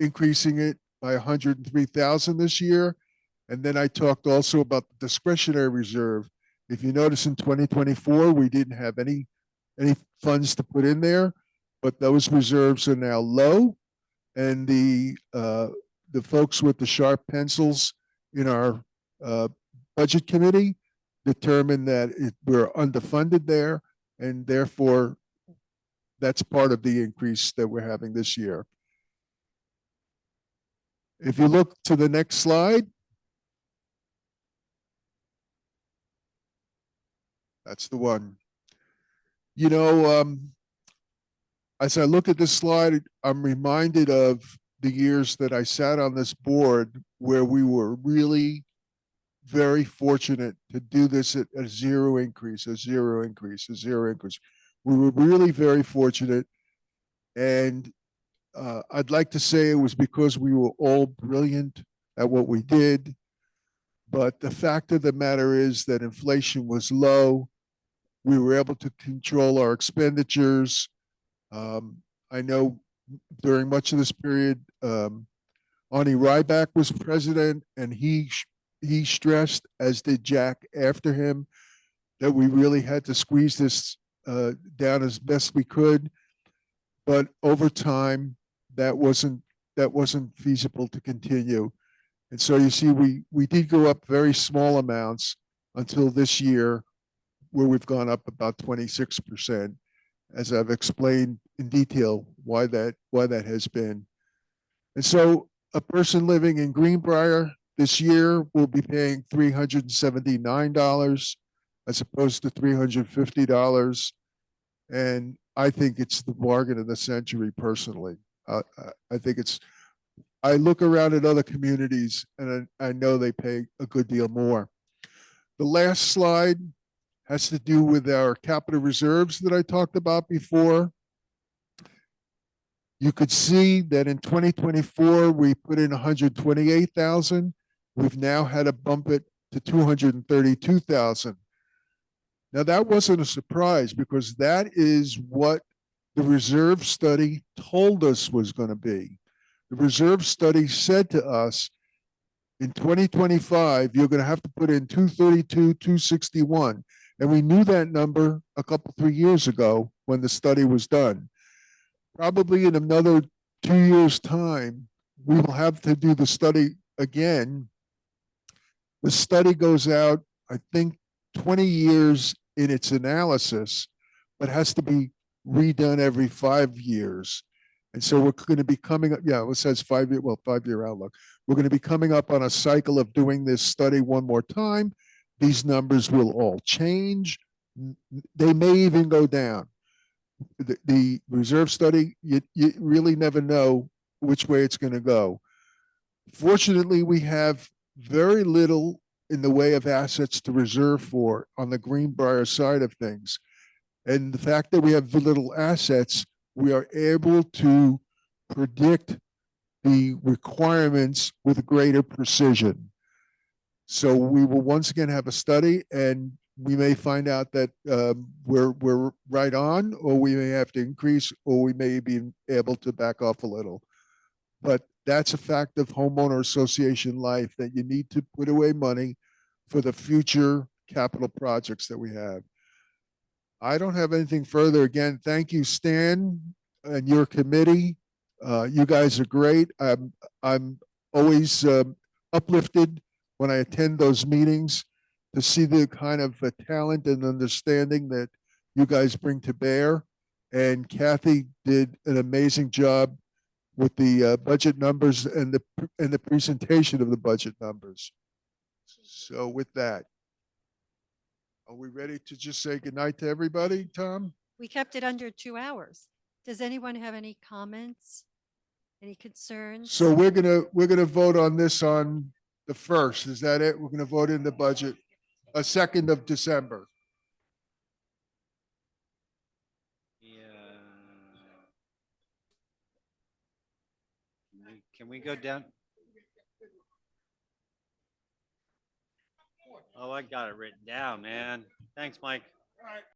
increasing it by 103,000 this year. And then I talked also about the discretionary reserve. If you notice in 2024, we didn't have any funds to put in there, but those reserves are now low. And the folks with the sharp pencils in our budget committee determined that we're underfunded there, and therefore that's part of the increase that we're having this year. If you look to the next slide, that's the one. You know, as I look at this slide, I'm reminded of the years that I sat on this board where we were really very fortunate to do this at a zero increase, a zero increase, a zero increase. We were really very fortunate. And I'd like to say it was because we were all brilliant at what we did. But the fact of the matter is that inflation was low. We were able to control our expenditures. I know during much of this period, Arnie Ryback was president, and he stressed, as did Jack after him, that we really had to squeeze this down as best we could. But over time, that wasn't feasible to continue. And so you see, we did go up very small amounts until this year, where we've gone up about 26%, as I've explained in detail why that has been. And so a person living in Greenbriar this year will be paying $379 as opposed to $350. And I think it's the bargain of the century personally. I think I look around at other communities and I know they pay a good deal more. The last slide has to do with our capital reserves that I talked about before. You could see that in 2024, we put in 128,000. We've now had to bump it to 232,000. Now that wasn't a surprise because that is what the reserve study told us was going to be. The reserve study said to us, in 2025, you're going to have to put in 232, 261. And we knew that number a couple, 3 years ago when the study was done. Probably in another 2 years' time, we will have to do the study again. The study goes out, I think, 20 years in its analysis, but has to be redone every 5 years. And so we're going to be coming up, yeah, it says 5 year, well, 5 year outlook. We're going to be coming up on a cycle of doing this study one more time. These numbers will all change. They may even go down. The reserve study, you really never know which way it's going to go. Fortunately, we have very little in the way of assets to reserve for on the Greenbriar side of things. And the fact that we have little assets, we are able to predict the requirements with greater precision. So we will once again have a study, and we may find out that we're right on, or we may have to increase, or we may be able to back off a little. But that's a fact of homeowner association life, that you need to put away money for the future capital projects that we have. I don't have anything further. Again, thank you, Stan, and your committee. You guys are great. I'm always uplifted when I attend those meetings to see the kind of talent and understanding that you guys bring to bear. And Kathy did an amazing job with the budget numbers and the presentation of the budget numbers. So with that, are we ready to just say goodnight to everybody, Tom? We kept it under 2 hours. Does anyone have any comments? Any concerns? So we're gonna vote on this on the 1st. Is that it? We're gonna vote in the budget, 2nd of December. Can we go down? Oh, I got it written down, man. Thanks, Mike.